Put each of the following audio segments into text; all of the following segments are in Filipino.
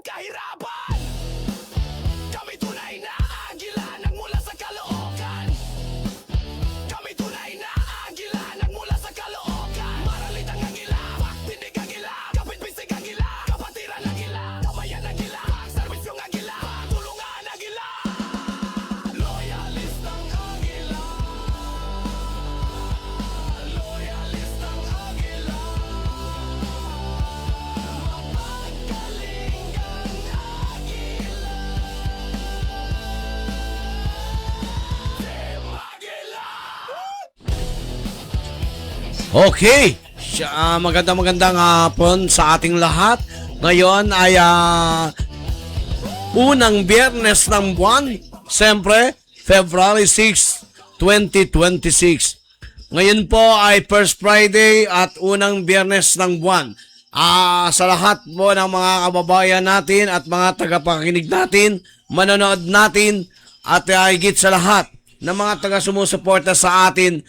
Kahirapan! Kami tunay na agila, nagmula sa Caloocan. Kami tunay na agila, nagmula sa Caloocan. Maralitang agila, tindig agila, kapit bisig agila, kapatiran agila, kamayan agila, serbisyong agila, tulungan agila. Loyalistang agila, loyalistang agila, mapagkalingang agila, Team Agila. Okay, magandang hapon sa ating lahat. Ngayon ay unang biyernes ng buwan, siyempre February 6, 2026. Ngayon po ay First Friday at unang biyernes ng buwan. Sa lahat po ng mga kababayan natin at mga tagapakinig natin, manonood natin, at higit sa lahat ng mga taga-sumusuporta sa atin,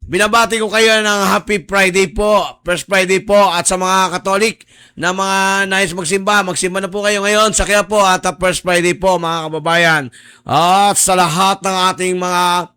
binabati ko kayo ng Happy Friday po, First Friday po, at sa mga Katolik na mga nais magsimba na po kayo ngayon sa kaya po at First Friday po mga kababayan. At sa lahat ng ating mga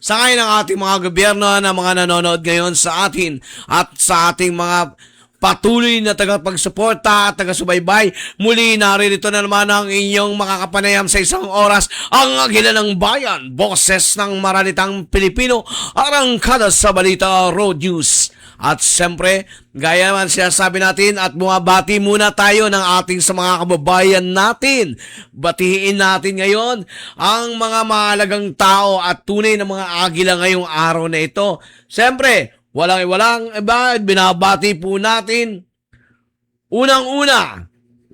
sakay ng ating mga gobyerno na mga nanonood ngayon sa atin at sa ating mga patuloy na tagapagsuporta at taga-subaybay, muli naririto na naman ang inyong makakapanayam sa isang oras, ang Agila ng Bayan, boses ng maralitang Pilipino, arangkada sa balita, road news. At siyempre, gaya naman sinasabi natin at bumabati muna tayo ng ating sa mga kababayan natin. Batiin natin ngayon ang mga mahalagang tao at tunay na mga agila ngayong araw na ito. Siyempre, walang iba, binabati po natin. Unang-una,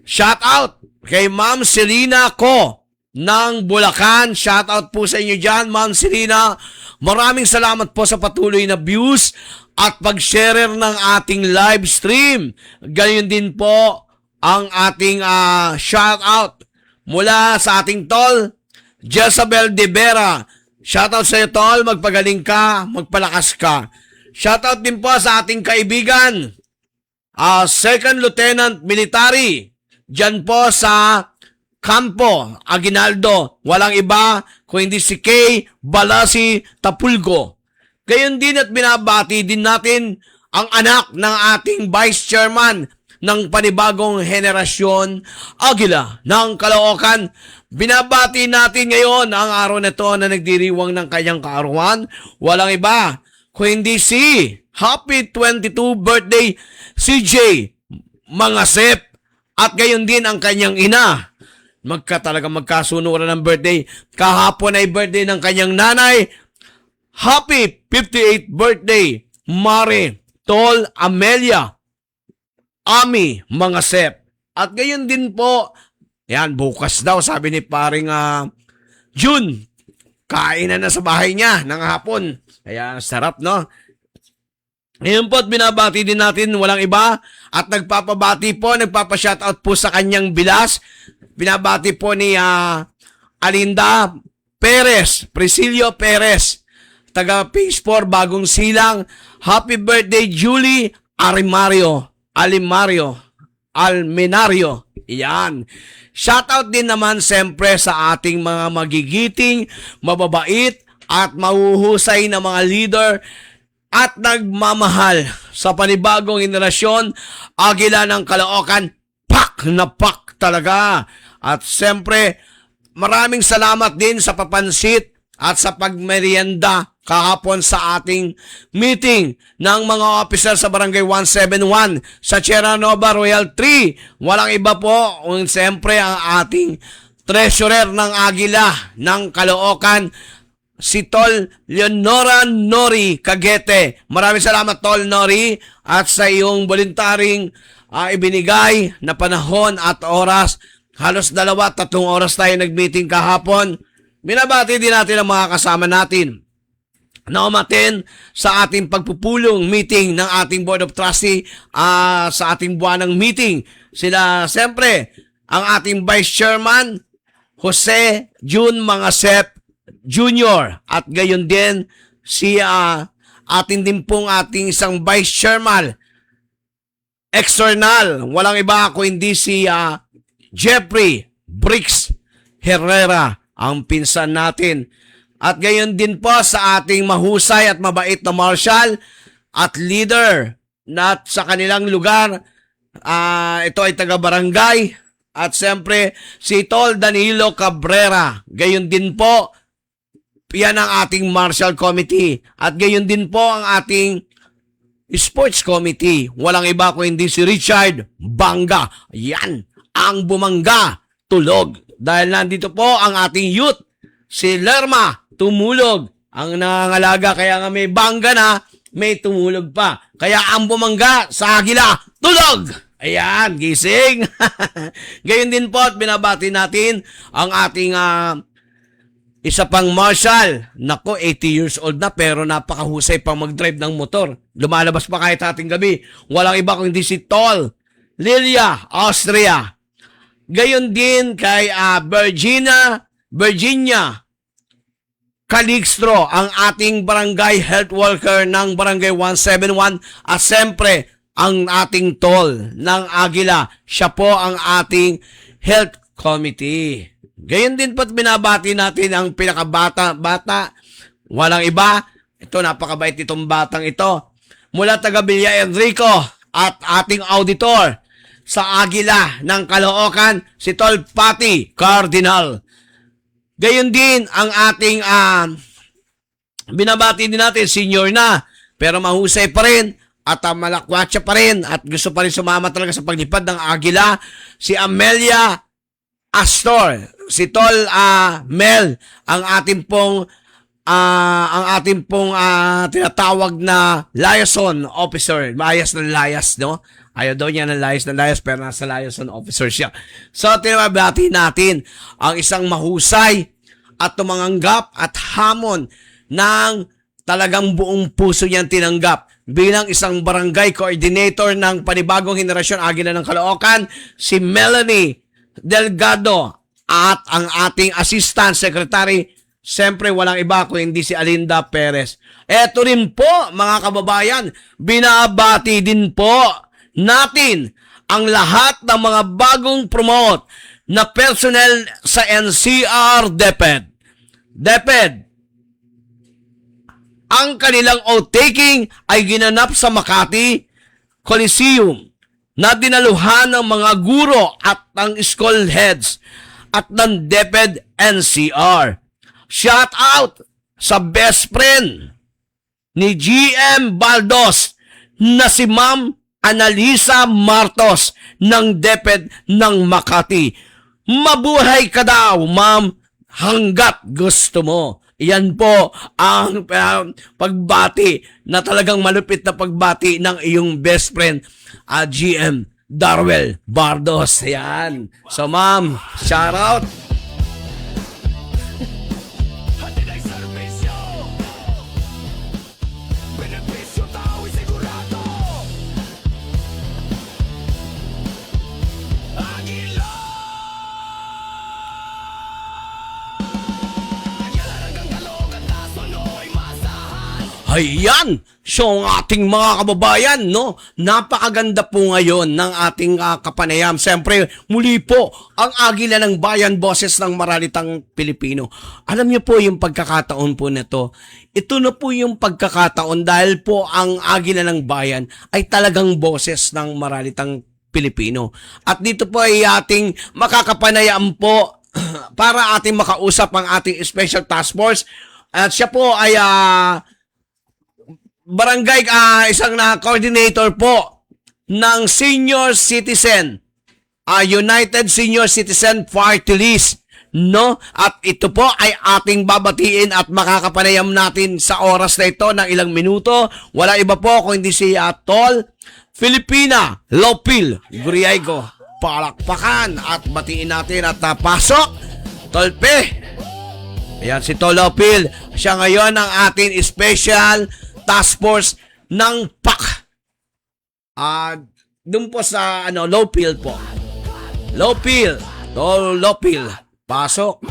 shout out kay Ma'am Selena Ko ng Bulacan. Shout out po sa inyo dyan, Ma'am Selena. Maraming salamat po sa patuloy na views at pag-share ng ating live stream. Gayon din po ang ating shout out mula sa ating tol, Jezabel De Vera. Shout out sa iyo, tol. Magpagaling ka, magpalakas ka. Shoutout din po sa ating kaibigan, Second Lieutenant Military, dyan po sa Campo Aguinaldo. Walang iba kung hindi si Kay Balasi Tapulgo. Gayon din at binabati din natin ang anak ng ating Vice Chairman ng panibagong henerasyon, Agila ng Caloocan. Binabati natin ngayon ang araw na ito na nagdiriwang ng kanyang kaarawan. Walang iba kung hindi si Happy 22 birthday CJ Mangasep, at gayon din ang kanyang ina. Talagang magkasunuran ng birthday. Kahapon ay birthday ng kanyang nanay. Happy 58th birthday Mare Tol Amelia Ami Mangasep. At gayon din po, yan, bukas daw sabi ni paring June, kainan na sa bahay niya ng hapon. Kaya sarap, no? Ngayon po at binabati din natin walang iba at nagpapabati po, nagpapashoutout po sa kanyang bilas. Binabati po ni Alinda Perez, Priscilio Perez, taga Phase 4, Bagong Silang. Happy birthday, Julie Almenario. Iyan. Shoutout din naman siyempre sa ating mga magigiting, mababait, at mahuhusay na mga leader at nagmamahal sa panibagong henerasyon, Agila ng Caloocan. Pak na pak talaga. At siyempre, maraming salamat din sa papansit at sa pagmerienda kahapon sa ating meeting ng mga officer sa Barangay 171 sa Sierra Nova Royal 3. Walang iba po, siyempre ang ating treasurer ng Agila ng Caloocan, si Tol Leonora Nori Cagete. Maraming salamat, Tol Nori, at sa iyong voluntaring ibinigay na panahon at oras. Halos 2-3 oras tayo nag-meeting kahapon. Binabati din natin ang mga kasama natin. na umaten sa ating pagpupulong meeting ng ating Board of Trustee sa ating buwanang meeting. Sila, siyempre, ang ating Vice Chairman, Jose Jun Mangasep Jr. At gayon din, si ating din pong ating isang Vice Chairman, external, walang iba ako hindi si Jeffrey Bricks Herrera, ang pinsan natin. At gayon din po sa ating mahusay at mabait na marshal at leader na sa kanilang lugar. Ito ay taga-barangay. At siyempre, si Tol Danilo Cabrera. Gayon din po, yan ang ating marshal committee. At gayon din po ang ating sports committee. Walang iba kung hindi si Richard Banga. Yan, ang bumangga, tulog. Dahil nandito po ang ating youth, si Lerma Tumulog, ang nangangalaga, kaya nga may bangga na, may tumulog pa. Kaya ang bumangga sa Agila, tulog! Ayan, gising! Gayon din po at binabati natin ang ating isa pang marshal. Nako, 80 years old na pero napakahusay pang mag-drive ng motor. Lumalabas pa kahit ating gabi. Walang iba kung hindi si Tol Lilia, Austria. Gayon din kay Virginia Calixtro, ang ating barangay health worker ng barangay 171, at siyempre ang ating tol ng Agila. Siya po ang ating health committee. Gayon din po't binabati natin ang pinakabata, walang iba. Ito, napakabait itong batang ito. Mula taga Villa Enrico at ating auditor sa Agila ng Caloocan, si Tol Pati Cardinal. Gayon din ang ating binabati din natin, senior na, pero mahusay pa rin at malakwatsa pa rin at gusto pa rin sumama talaga sa paglipad ng Agila, si Amelia Astor, si Tol Mel, ang ating pong tinatawag na liaison officer. Layas ng layas, no? Ayaw daw niya ng layas, pero nasa liaison officer siya. So, tinabati natin ang isang mahusay at tumanggap at hamon ng talagang buong puso niyang tinanggap bilang isang barangay coordinator ng panibagong henerasyon Agila ng Caloocan, si Melanie Delgado, at ang ating assistant secretary, siyempre walang iba kung hindi si Alinda Perez. Eto rin po, mga kababayan, binabati din po natin ang lahat ng mga bagong promote na personnel sa NCR DepEd. Ang kanilang outtaking ay ginanap sa Makati Coliseum na dinaluhan ng mga guro at ng school heads at ng DepEd NCR. Shout out sa best friend ni GM Baldos na si Ma'am Analisa Martos ng DepEd ng Makati. Mabuhay ka daw, ma'am, hanggat gusto mo. Yan po ang pagbati na talagang malupit na pagbati ng iyong best friend, GM Darwel Bardos. Yan. So, ma'am, shout out. Hatid ay serbisyo, benepisyo tao'y sigurado. Agila! Agila hanggang Caloocan, Tasonoy, masahan. Ayan! So, ang ating mga kababayan, no? Napakaganda po ngayon ng ating kapanayam. Siyempre, muli po, ang Agila ng Bayan, boses ng maralitang Pilipino. Alam niyo po yung pagkakataon po nito. Ito na po yung pagkakataon dahil po ang Agila ng Bayan ay talagang boses ng maralitang Pilipino. At dito po ay ating makakapanayam po para ating makausap ang ating Special Task Force. At siya po ay barangay isang coordinator po ng Senior Citizen, United Senior Citizen Party List, no? At ito po ay ating babatiin at makakapanayam natin sa oras na ito ng ilang minuto. Wala iba po kung hindi si Tol Filipina Lopil Guriego. Palakpakan at batiin natin at pasok, Tolpe! Ayan, si Tolopil. Siya ngayon ang ating special task force ng PAC. Doon po sa Lowpil po. Lowpil. Tolopil. Pasok.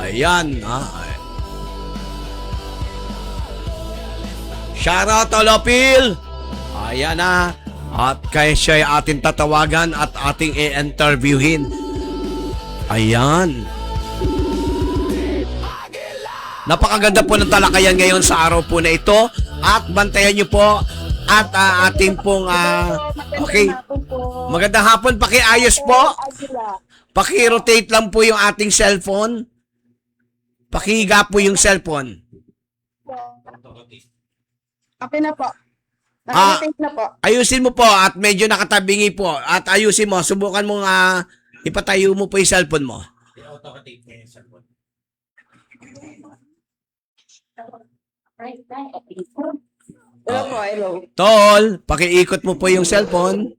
Ayan, Shoutout Tolopil. Ayan na. At kaya siya ay ating tatawagan at ating i-interviewin. Ayan. Napakaganda po ng talakayan ngayon sa araw po na ito. At bantayan nyo po at ating pong okay. Magandang hapon. Pakiayos po. Paki-rotate lang po yung ating cellphone. Pakihiga po yung cellphone. Okay na po. Nakarotate na po. Ayusin mo po at medyo nakatabingi po. At ayusin mo. Subukan mo ipatayo mo po yung cellphone mo. I-auto-rotate niya yung cellphone. Hello po, hello. Tol, pakiikot mo po yung cellphone.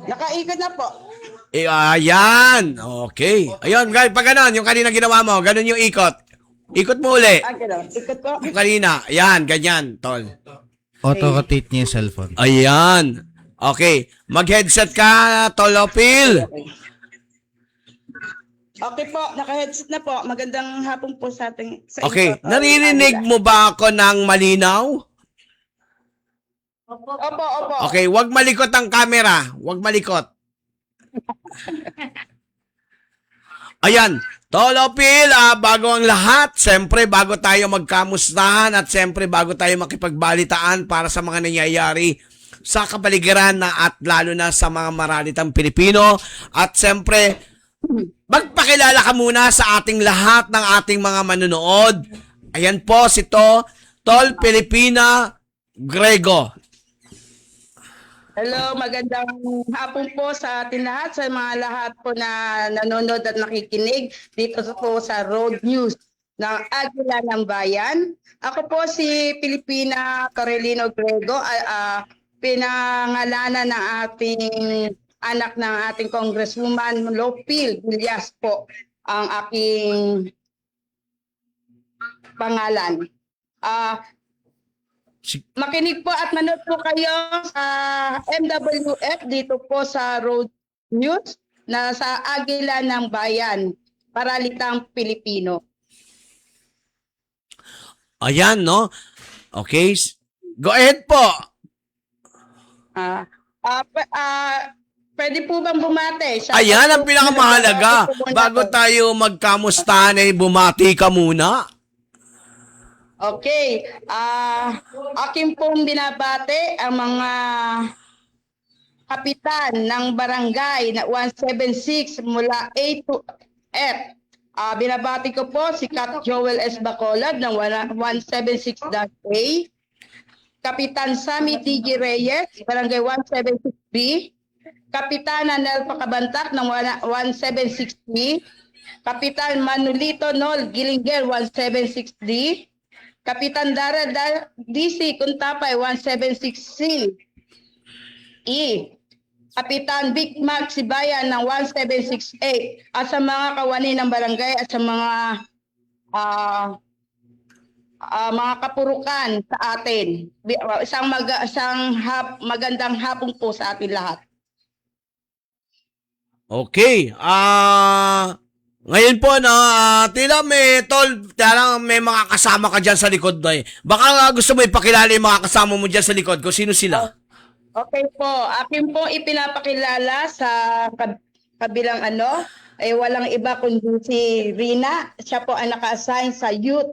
Nakaikot na po. Ayan. Okay. Ayun, guys, pag ganun, yung kanina ginawa mo, ganun yung ikot. Ikot mo uli. Gano'n. Ikot po. Yung kanina. Ayan, ganyan, tol. Auto-rotate niya yung cellphone. Ayan. Okay. Mag-headset ka, Tolopil. Okay po, naka-headset na po. Magandang hapon po sa ating... Okay. Naririnig mo ba ako ng malinaw? Opo, opo. Okay, wag malikot ang camera. Wag malikot. Ayan. Tolopil, bago ang lahat, siyempre bago tayo magkamustahan at siyempre bago tayo makipagbalitaan para sa mga nangyayari sa kapaligiran at lalo na sa mga maralitang Pilipino at siyempre magpakilala ka muna sa ating lahat ng ating mga manonood. Ayan po si Tol Pilipina Grego. Hello, magandang hapon po sa ating lahat, sa mga lahat po na nanonood at nakikinig dito po sa Road News ng Agila ng Bayan. Ako po si Pilipina Carolino Grego, pinangalanan ng ating anak ng ating Congresswoman Lopil Villas po ang aking pangalan. Makinig po at manood po kayo sa MWF dito po sa Road News na sa Agila ng Bayan, Paralitang Pilipino. Ayan, no? Okay. Go ahead po. Pwede po bang bumate? Ayan ang pinakamahalaga. Bago tayo magkamustahan, bumati ka muna. Okay. Akin pong binabate ang mga kapitan ng barangay na 176 mula A to F. Binabati ko po si Kat Joel S. Bacolod ng 176-A. Kapitan Sammy D.G. Reyes, barangay 176B. Kapitana Nel Pacabantak ng 176B. Kapitan Manolito Nol Gilingger 176D. Kapitan Dara DC Kuntapay 176C. Kapitan Big Mac Sibayan ng 176A. At sa mga kawani ng barangay at sa mga kapurukan sa atin. Isang magandang hapon po sa atin lahat. Okay. Ngayon po, tila may mga kasama ka dyan sa likod. Baka gusto mo ipakilala yung mga kasama mo dyan sa likod kung sino sila. Okay po. Akin po ipinapakilala sa kabilang walang iba kundi si Rina. Siya po ang naka-assign sa youth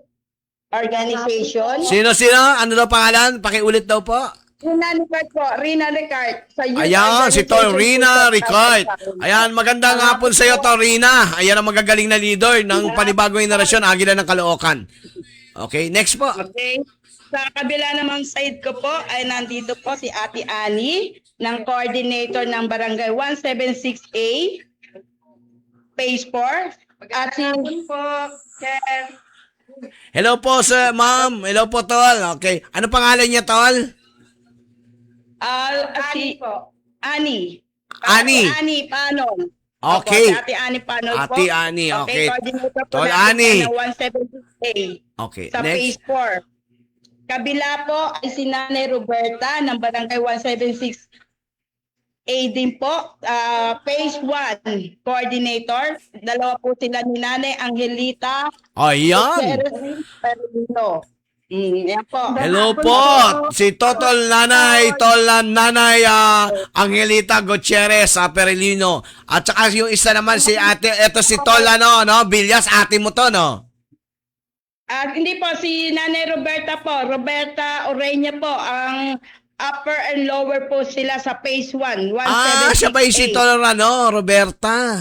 organization. Sino? Ano daw pangalan? Pakiulit daw po. Rina Ricard po. Rina Ricard. Sa youth Ayan, si Rina Ricard. Ayan, magandang hapon sa iyo, Rina. Ayan ang magagaling na leader ng panibagong henerasyon, Agila ng Caloocan. Okay, next po. Okay. Sa kabila namang side ko po ay nandito po si Ate Annie ng coordinator ng Barangay 176A Phase 4. At si po, Hello po, sir, ma'am. Hello po, tol. Okay. Ano pangalan niya, tol? Si Ani. Ani. Ate Ani Panon. Okay. Opo, si Ate Ani Panon po. Ate Ani, okay. Coordinator po Tol natin Ani. ng 176A Okay. sa Phase 4. Kabila po ay si Nanay Roberta ng Barangay 176A din po. Phase 1 Coordinator. Dalawa po sila ni Nanay Angelita Ayan. Perlino. Yan po. Hello po. Si Totol Nanay, Nanay Angelita Gutierrez Perelino. At saka yung isa naman si ate, eto si Tol no, Villas, ate mo to, no? Hindi po, si Nanay Roberta po. Roberta Oreña po. Ang upper and lower po sila sa phase 1. Siya ba yung si Tol Roberta?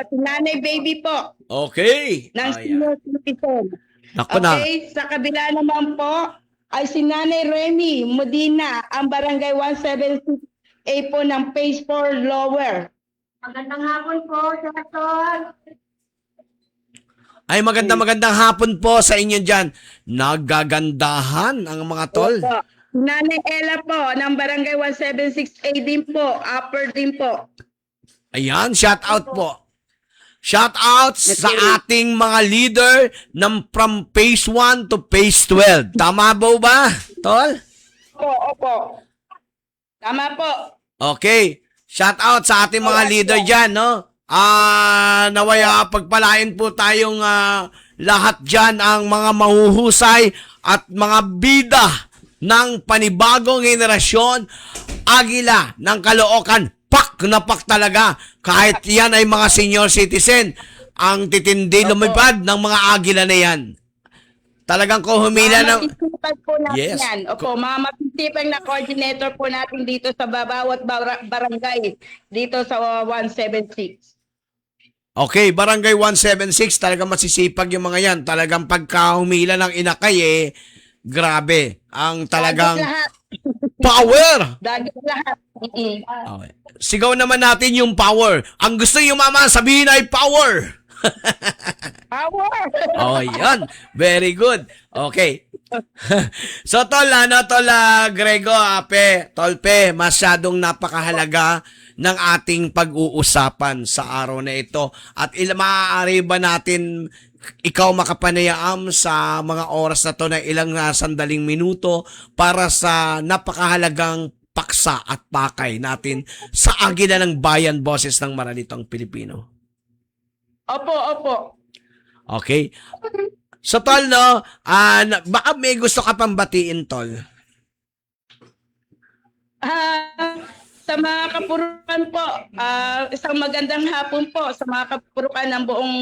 Si Nanay Baby po. Okay. Ng Ayan. senior citizen. Naku na. Okay, sa kabila naman po ay si Nanay Remy Modina, ang barangay 176A po ng phase 4 lower. Magandang hapon po, Senator. Ay magandang hapon po sa inyo dyan. Nagagandahan ang mga tol. Po. Nanay Ella po ng barangay 176A din po, upper din po. Ayan, shout out po. Shout out sa ating mga leader ng from phase 1 to phase 12. Tama ba, tol? Opo. Tama po. Okay. Shout out sa ating mga leader dyan, no? Nawaya pagpalain po tayong lahat dyan ang mga mahuhusay at mga bida ng panibagong henerasyon, Agila ng Caloocan. Pak na pak talaga. Kahit yan ay mga senior citizen, ang titindi lumipad ng mga Agila na yan. Talagang kung humila ng... Matitipag po natin Yes. yan. Opo, mga matitipag na coordinator po natin dito sa bawat barangay dito sa 176. Okay, Barangay 176, talagang masisipag yung mga yan. Talagang pagka humila ng inakay, grabe. Ang talagang Dagit lahat. power. Dagit lahat. Okay. Sigaw naman natin yung power. Ang gusto yung mama sabihin ay power. Power! Oh, yan. Very good. Okay. So, tol, Grego, Tolpe, masyadong napakahalaga ng ating pag-uusapan sa araw na ito. At maaari ba natin ikaw makapanayam sa mga oras na to na ilang sandaling minuto para sa napakahalagang paksa at pakay natin sa Agila ng Bayan, Boses ng Maranitang Pilipino. Opo. Okay? So, tol, baka may gusto ka pang batiin, tol. Sa mga kapurukan po, isang magandang hapon po sa mga kapurukan ng buong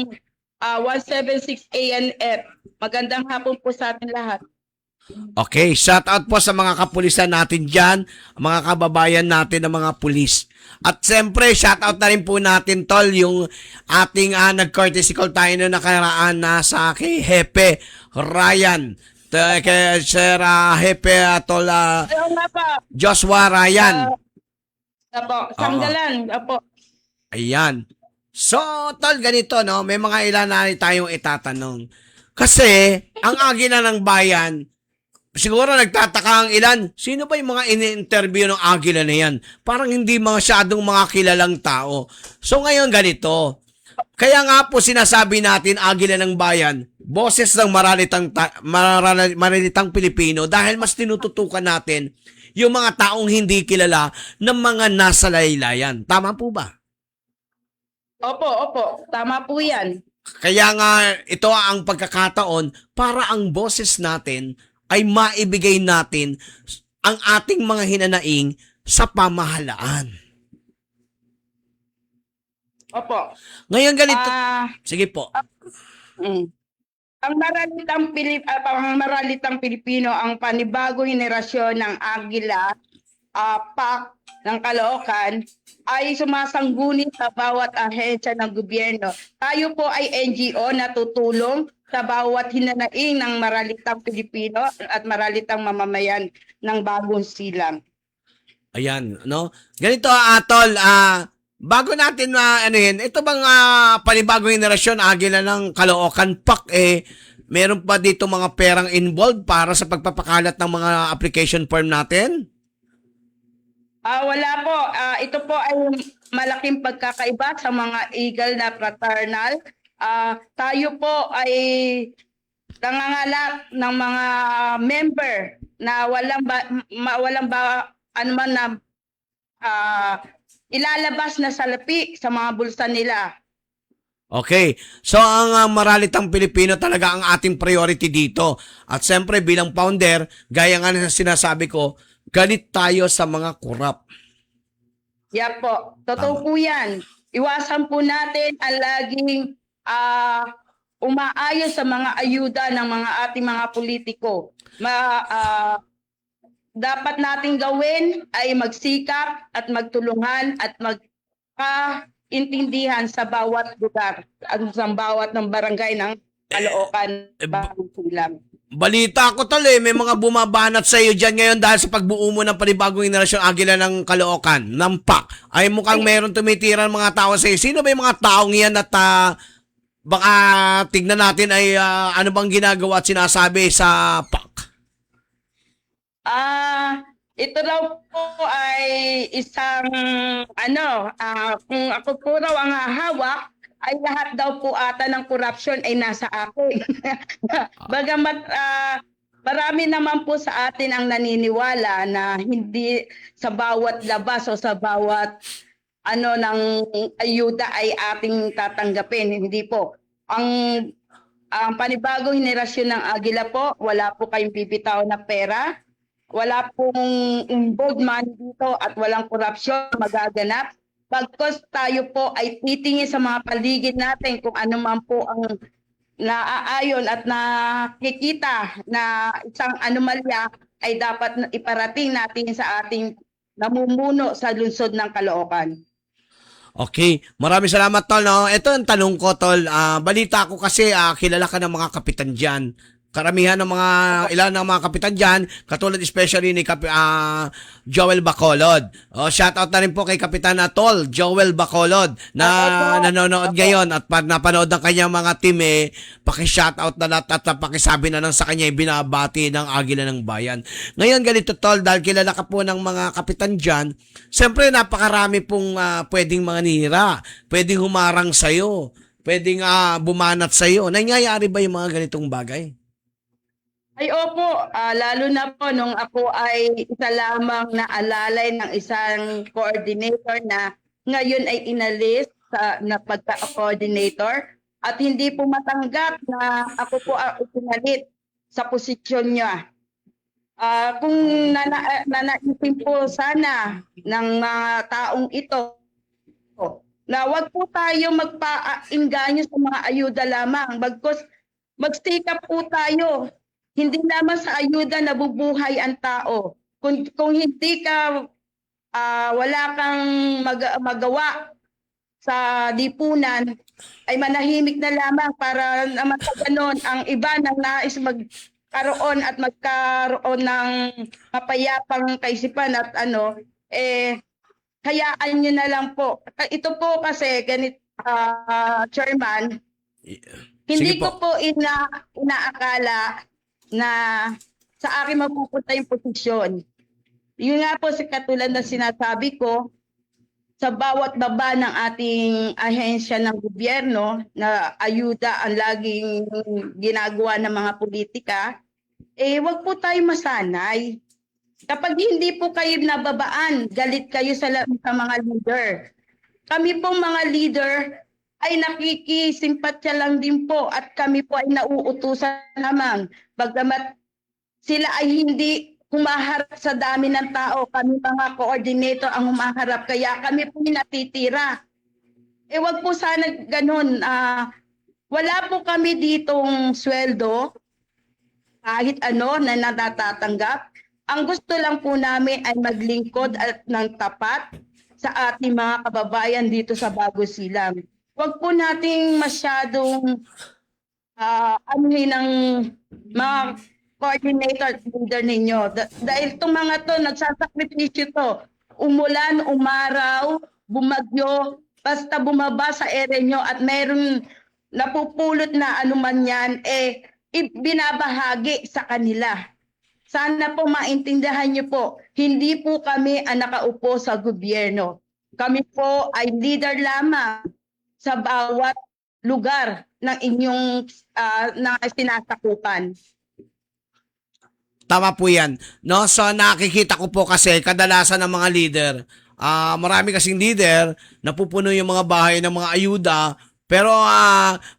176 ANF. Magandang hapon po sa atin lahat. Okay, shout out po sa mga kapulisan natin dyan, mga kababayan natin ng mga pulis. At siyempre, shout out na rin po natin, tol, yung ating nag-courtesy call tayo na nakaraan na sa kay Hepe Ryan. Kay Sir Hepe, tol, Ayun nga po. Joshua Ryan. Opo, Sanggalan. Opo. Ayan. So, tol, ganito, no? May mga ilan na tayong itatanong. Kasi, ang Agila ng Bayan, siguro nagtataka ang ilan, sino ba yung mga ini-interview ng Agila na yan? Parang hindi masyadong mga kilalang tao. So, ngayon ganito. Kaya nga po sinasabi natin, Agila ng Bayan, boses ng maralitang Pilipino dahil mas tinututukan natin yung mga taong hindi kilala ng mga nasa laylayan. Tama po ba? Opo. Tama po yan. Kaya nga ito ang pagkakataon para ang boses natin ay maibigay natin ang ating mga hinanaing sa pamahalaan. Opo. Ngayon ganito. Sige po. Ang maralitang Pilipino, ang panibagong henerasyon ng Agila, PAC ng Caloocan ay sumasangguni sa bawat ahensya ng gobyerno. Tayo po ay NGO na tutulong sa bawat hinanaing ng maralitang Pilipino at maralitang mamamayan ng bagong silang. Ayan, no? Ganito, Atol, bago natin ito bang panibagong henerasyon, Agila ng Caloocan PAC, meron pa dito mga perang involved para sa pagpapakalat ng mga application form natin? Wala po. Ito po ay malaking pagkakaiba sa mga Eagle na fraternal. Tayo po ay nangangalap ng mga member na walang ano man na ilalabas na salapi sa mga bulsa nila. Okay. So, ang maralitang Pilipino talaga ang ating priority dito. At siyempre, bilang founder, gaya nga na sinasabi ko, galit tayo sa mga kurap. Yeah po. Totoo po yan. Iwasan po natin ang laging umaayos sa mga ayuda ng mga ating mga politiko. Dapat nating gawin ay magsikap at magtulungan at magkaintindihan sa bawat lugar at sa bawat ng barangay ng Caloocan, Bagong Silang. Balita ko may mga bumabanat sa iyo dyan ngayon dahil sa pagbuo mo ng panibagong henerasyon Agila ng Caloocan, ng PAC. Ay mukhang meron tumitira ng mga tao sa iyo. Sino ba yung mga taong yan at baka tignan natin ay ano bang ginagawa at sinasabi sa PAC? Ito raw po ay isang kung ako po raw ang hahawak, ay lahat daw po ata ng corruption ay nasa akin. Bagamat marami naman po sa atin ang naniniwala na hindi sa bawat labas o sa bawat ng ayuda ay ating tatanggapin. Hindi po. Ang panibagong henerasyon ng Agila po, wala po kayong bibitaw na pera. Wala pong involved money dito at walang korupsyon magaganap. Pagkos tayo po ay titingin sa mga paligid natin kung ano man po ang naaayon at nakikita na isang anomalya ay dapat iparating natin sa ating namumuno sa lungsod ng Caloocan. Okay, maraming salamat tol. No? Ito ang tanong ko tol. Balita ko kasi kilala ka ng mga kapitan dyan. Karamihan ng ilan ng mga kapitan dyan, katulad especially ni Joel Bacolod. Shout out na rin po kay Kapitan Atol, Joel Bacolod, na nanonood ngayon at pag napanood ng kanyang mga team, paki-shout out na lahat at pakisabi na lang sa kanya binabati ng Agila ng Bayan. Ngayon ganito tol, dahil kilala ka po ng mga kapitan dyan, siyempre napakarami pong pwedeng manira, pwedeng humarang sa'yo, pwedeng bumanat sa'yo. Nangyayari ba yung mga ganitong bagay? Ay opo, lalo na po nung ako ay isa lamang na alalay ng isang coordinator na ngayon ay inalis na pagka-coordinator at hindi po matanggap na ako po ipinalit sa posisyon niya. Kung nanaisin po sana ng mga taong ito na wag po tayo magpa-inganyo sa mga ayuda lamang, bagkus magsikap po tayo. Hindi naman sa ayuda nabubuhay ang tao. Kung hindi ka, wala kang magawa sa lipunan, ay manahimik na lamang para naman sa ganon ang iba na nais magkaroon at magkaroon ng mapayapang kaisipan at hayaan nyo na lang po. Ito po kasi, Chairman, hindi ko po inaakala na sa akin mapupunta yung posisyon. Yun nga po si katulad na sinasabi ko, sa bawat baba ng ating ahensya ng gobyerno na ayuda ang laging ginagawa ng mga politika, wag po tayo masanay. Kapag hindi po kayo nababaan, galit kayo sa mga leader. Kami pong mga leader ay nakikisimpatya lang din po at kami po ay nauutusan naman. Bagamat sila ay hindi humaharap sa dami ng tao, kami mga coordinator ang humaharap, kaya kami po natitira. Wag po sana ganun. Wala po kami ditong sweldo, kahit ano na natatatanggap. Ang gusto lang po namin ay maglingkod at ng tapat sa ating mga kababayan dito sa Bagong Silang. Wag po nating masyadong ng mga coordinator at leader ninyo. Dahil itong mga to, nagsasakripisyo to. Umulan, umaraw, bumagyo, basta bumaba sa ere nyo at meron napupulot na anuman yan, ibinabahagi sa kanila. Sana po maintindihan niyo po, hindi po kami ang nakaupo sa gobyerno. Kami po ay leader lamang sa bawat lugar ng inyong na sinasakupan. Tama po yan. No? So nakikita ko po kasi kadalasan ng mga leader, marami kasing leader, napupuno yung mga bahay ng mga ayuda, pero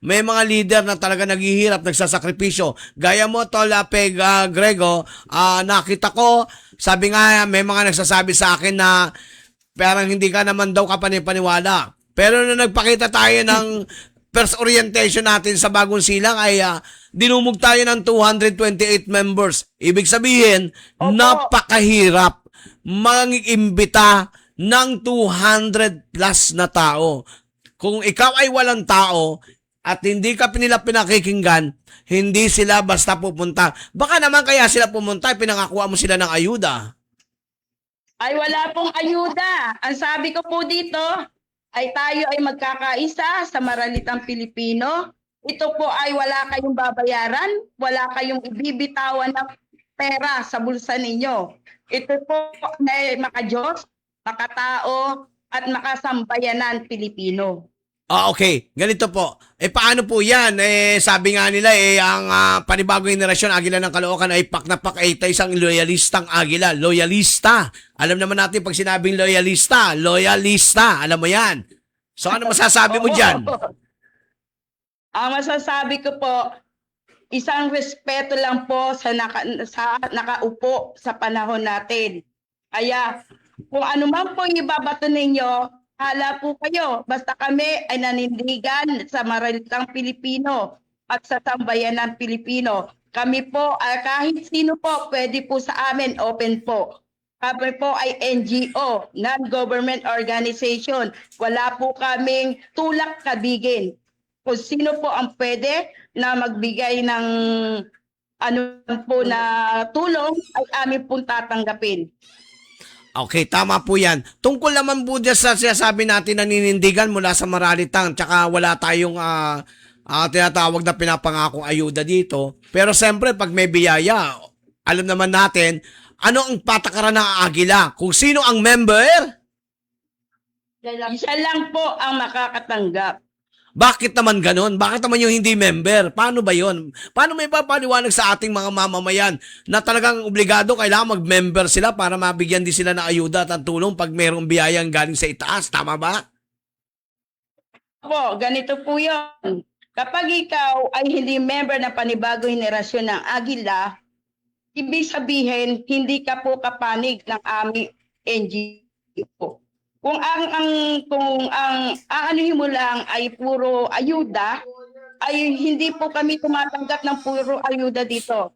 may mga leader na talaga naghihirap, nagsasakripisyo. Gaya mo, Tol Peg Grego, nakita ko, sabi nga, may mga nagsasabi sa akin na parang hindi ka naman daw kapanipaniwala. Pero nung nagpakita tayo ng first orientation natin sa Bagong Silang ay dinumog tayo ng 228 members. Ibig sabihin, Opo. napakahirap mangimbita ng 200 plus na tao. Kung ikaw ay walang tao at hindi ka nila pinakikinggan, hindi sila basta pupunta. Baka naman kaya sila pumunta, pinangakuha mo sila ng ayuda. Ay wala pong ayuda. Ang sabi ko po dito, ay tayo ay magkakaisa sa maralitang Pilipino. Ito po ay wala kayong babayaran, wala kayong ibibitawan ng pera sa bulsa ninyo. Ito po ay makadiyos, makatao, at makasambayanan Pilipino. Okay. Ganito po. Paano po yan? Sabi nga nila, ang panibagong henerasyon, Agila ng Caloocan ay pak na pak ay isang loyalistang Agila. Loyalista. Alam naman natin pag sinabing loyalista, alam mo yan. So ano masasabi mo dyan? Ang masasabi ko po, isang respeto lang po sa nakaupo sa panahon natin. Kaya kung ano man po ibabato ninyo, hala po kayo. Basta kami ay nanindigan sa maralitang Pilipino at sa sambayanan Pilipino. Kami po, kahit sino po, pwede po sa amin, open po. Kami po ay NGO, non-government organization. Wala po kaming tulak kabigin. Kung sino po ang pwede na magbigay ng ano po na tulong ay amin pong tatanggapin. Okay, tama po yan. Tungkol naman po dyan sa sinasabi natin na ninindigan mula sa maralitang, tsaka wala tayong tinatawag na pinapangakong ayuda dito. Pero siyempre, pag may biyaya, alam naman natin, ano ang patakaran ng Agila? Kung sino ang member? Siya lang po ang makakatanggap. Bakit naman ganon? Bakit naman yung hindi member? Paano ba yon? Paano may papaliwanag sa ating mga mamamayan na talagang obligado kailangan mag-member sila para mabigyan din sila ng ayuda at tulong pag mayroong biyayang galing sa itaas? Tama ba? Po, ganito po yun. Kapag ikaw ay hindi member ng panibagong henerasyon ng Agila, ibig sabihin, hindi ka po kapanig ng aming NGO. Kung ang aanuhin mo lang ay puro ayuda, ay hindi po kami tumatanggap ng puro ayuda dito.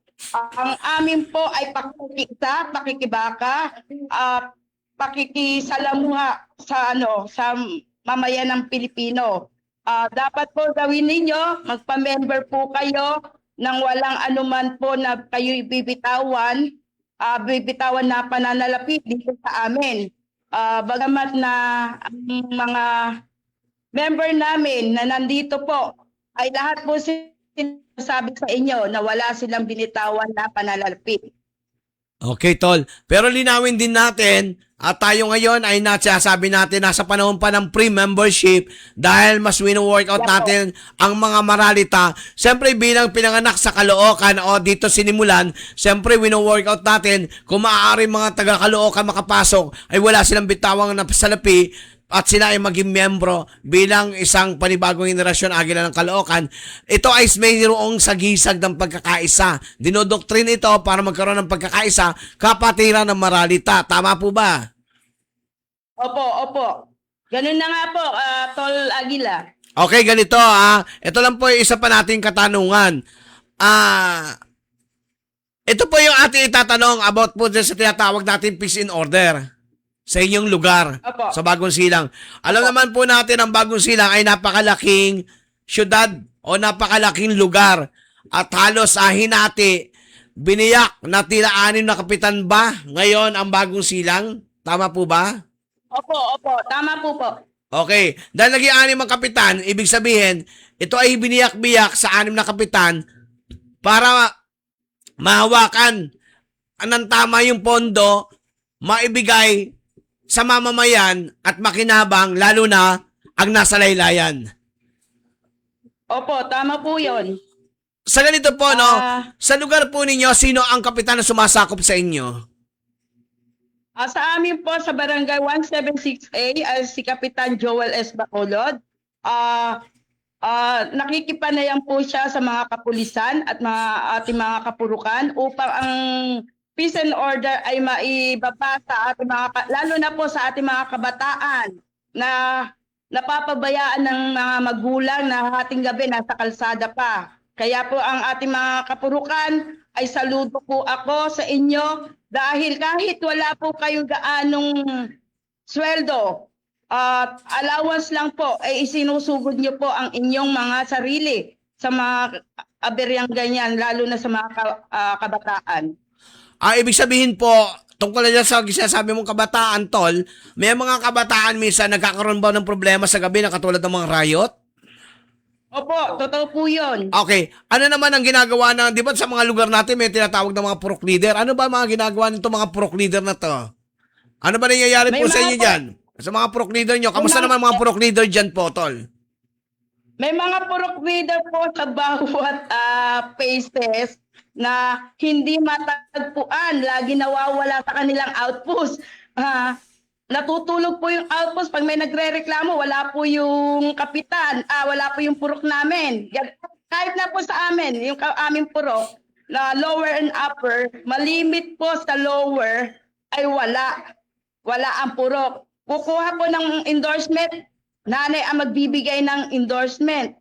Ang amin po ay pakikita, pakikibaka, pakikisalamuha sa sa mamayan ng Pilipino. Dapat po gawin ninyo, magpa-member po kayo nang walang anuman po na kayo bibitawan na pananalapi dito sa amin. Bagamat na ang mga member namin na nandito po ay lahat po sinasabi sa inyo na wala silang binitawan na pananalapi. Okay, Tol. Pero linawin din natin at tayo ngayon ay nasasabi natin nasa panahon pa ng pre-membership dahil mas wino-workout natin ang mga maralita. Siyempre bilang pinanganak sa Caloocan o dito sinimulan, siyempre wino-workout natin kung maaari mga taga-Caloocan makapasok ay wala silang bitawang na salapi at sila ay maging miyembro bilang isang panibagong henerasyon Agila ng Caloocan. Ito ay mayroong sagisag ng pagkakaisa. Dinodoktrin ito para magkaroon ng pagkakaisa, kapatiran ng maralita. Tama po ba? Opo. Ganun na nga po, Tol Agila. Okay, ganito ito lang po yung isa pa nating katanungan. Ito po yung ating itatanong about po sa tinatawag natin peace in order sa inyong lugar, Opo. sa Bagong Silang. Alam naman po natin ang Bagong Silang ay napakalaking syudad o napakalaking lugar at halos hinati, biniyak na tila 6 na kapitan ba ngayon ang Bagong Silang? Tama po ba? Opo. Tama po. Okay. Dahil naging 6 ang kapitan, ibig sabihin, ito ay biniyak-biyak sa 6 na kapitan para mahawakan ng tama yung pondo, maibigay sa mamamayan at makinabang, lalo na ang nasa laylayan. Opo, tama po yun. Sa ganito po, no, Ah. sa lugar po ninyo, sino ang kapitan na sumasakop sa inyo? Sa amin po sa Barangay 176A ay si Kapitan Joel S. Bacolod. Nakikipanayan po siya sa mga kapulisan at ating mga kapurukan upang ang peace and order ay maibaba sa ating lalo na po sa ating mga kabataan na napapabayaan ng mga magulang na hating gabi nasa kalsada pa. Kaya po ang ating mga kapurukan ay saludo po ako sa inyo dahil kahit wala po kayong gaanong sweldo at allowance lang po, ay isinusugod niyo po ang inyong mga sarili sa mga aberyang ganyan, lalo na sa mga kabataan. Ibig sabihin po, tungkol na sa sinasabi mong kabataan, Tol, may mga kabataan minsan nagkakaroon ba ng problema sa gabi na katulad ng mga riot? Opo, totoo po yun. Okay. Ano naman ang ginagawa di ba sa mga lugar natin may tinatawag ng mga purok leader? Ano ba mga ginagawa nito mga purok leader na to? Ano ba nangyayari May po sa mga inyo dyan? Sa mga purok leader nyo, kamusta May mga- naman mga purok leader dyan po, Tol? May mga purok leader po sa bawat phases na hindi matagpuan, lagi nawawala sa kanilang outpost. Natutulog po yung outpost pag may nagrereklamo, wala po yung kapitan, wala po yung purok namin. Kahit na po sa amin, yung aming purok, na lower and upper, malimit po sa lower ay wala. Wala ang purok. Kukuha po ng endorsement, nanay ang magbibigay ng endorsement.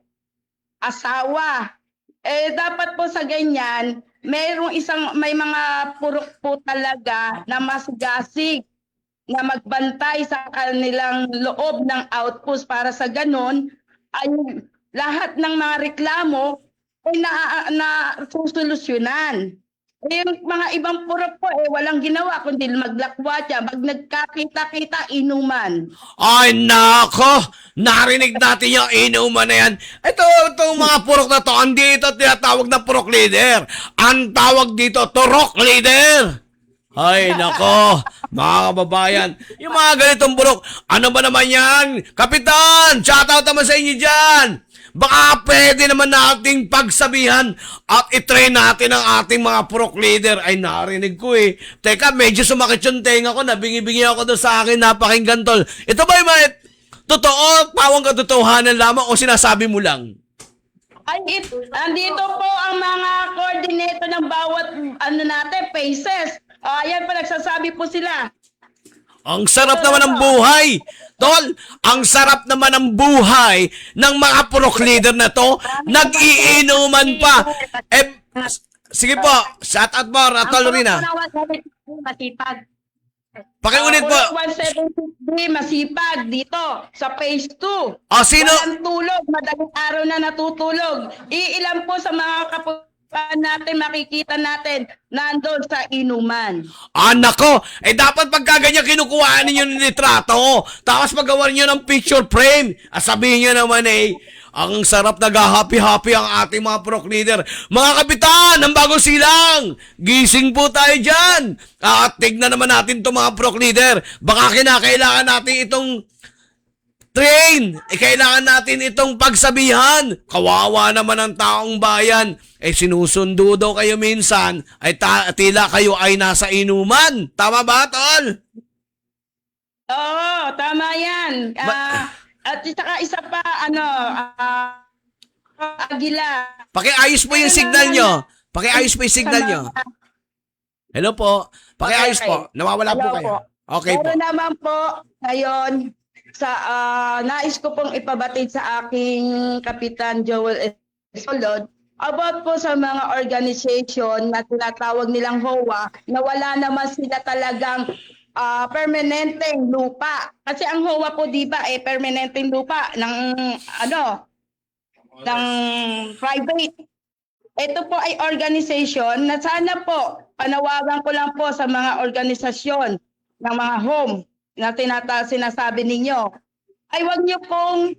Asawa. Dapat po sa ganyan, may mga purok po talaga na masigasig na magbantay sa kanilang loob ng outpost para sa ganon ay lahat ng mga reklamo ay na susolusyonan. Yung mga ibang purok po walang ginawa kundi maglakwatsa, pag nagkakita-kita inuman. Ay, nako! Narinig natin yung inuman na yan. Itong mga purok na to, andito tinatawag na purok leader. Ang tawag dito, turok leader. Ay, nako, mga kababayan, yung mga ganitong purok, ano ba naman yan? Kapitan, shoutout naman sa inyo dyan. Baka pwede naman nating pagsabihan at itrain natin ang ating mga purok leader. Ay, narinig ko eh. Teka, medyo sumakit yung tenga ko. Nabingi-bingi ako doon sa akin napakinggan, Tol. Ito ba yung mga totoo, pawang katotohanan lamang o sinasabi mo lang? Andito po ang mga coordinator ng bawat phases. Ayan po, nagsasabi po sila. Ang sarap naman ng buhay. Tol, ang sarap naman ng buhay ng mga purok leader na to. Nag-iinuman pa. Sige po, shout out mo, Tol Rina. Masipag. Pakiulit po. 173 masipag dito sa phase 2. Sino? Walang tulog, madaling araw na natutulog. Iilan po sa mga kapulisan natin, makikita natin nandun sa inuman. Nako, dapat pagka ganyan kinukuhaan ninyo ng litrato, tapos magawa niyo ng picture frame. Sabihin niyo naman ang sarap nag-happy-happy ang ating mga purok leader. Mga kapitan, ang bagong silang, gising po tayo dyan. At tignan naman natin itong mga purok leader. Baka kinakailangan natin itong train. Kailangan natin itong pagsabihan. Kawawa naman ang taong bayan. Sinusundo daw kayo minsan, tila kayo ay nasa inuman. Tama ba, Tol? Oo, tama yan. At saka isa pa, Agila. Pakiayos po yung signal nyo. Pakiayos po yung signal nyo. Hello po. Pakiayos Okay. po. Nawawala po Hello kayo. po. Okay po. Pero naman po, ngayon, nais ko pong ipabatid sa aking Kapitan Joel S. Bacolod about po sa mga organization na tinatawag nilang HOA na wala naman sila talagang permanenteng lupa. Kasi ang HOA po, di ba, permanenteng lupa ng ng private. Ito po ay organization na sana po, panawagan ko lang po sa mga organisasyon ng mga home na sinasabi ninyo, ay wag niyo pong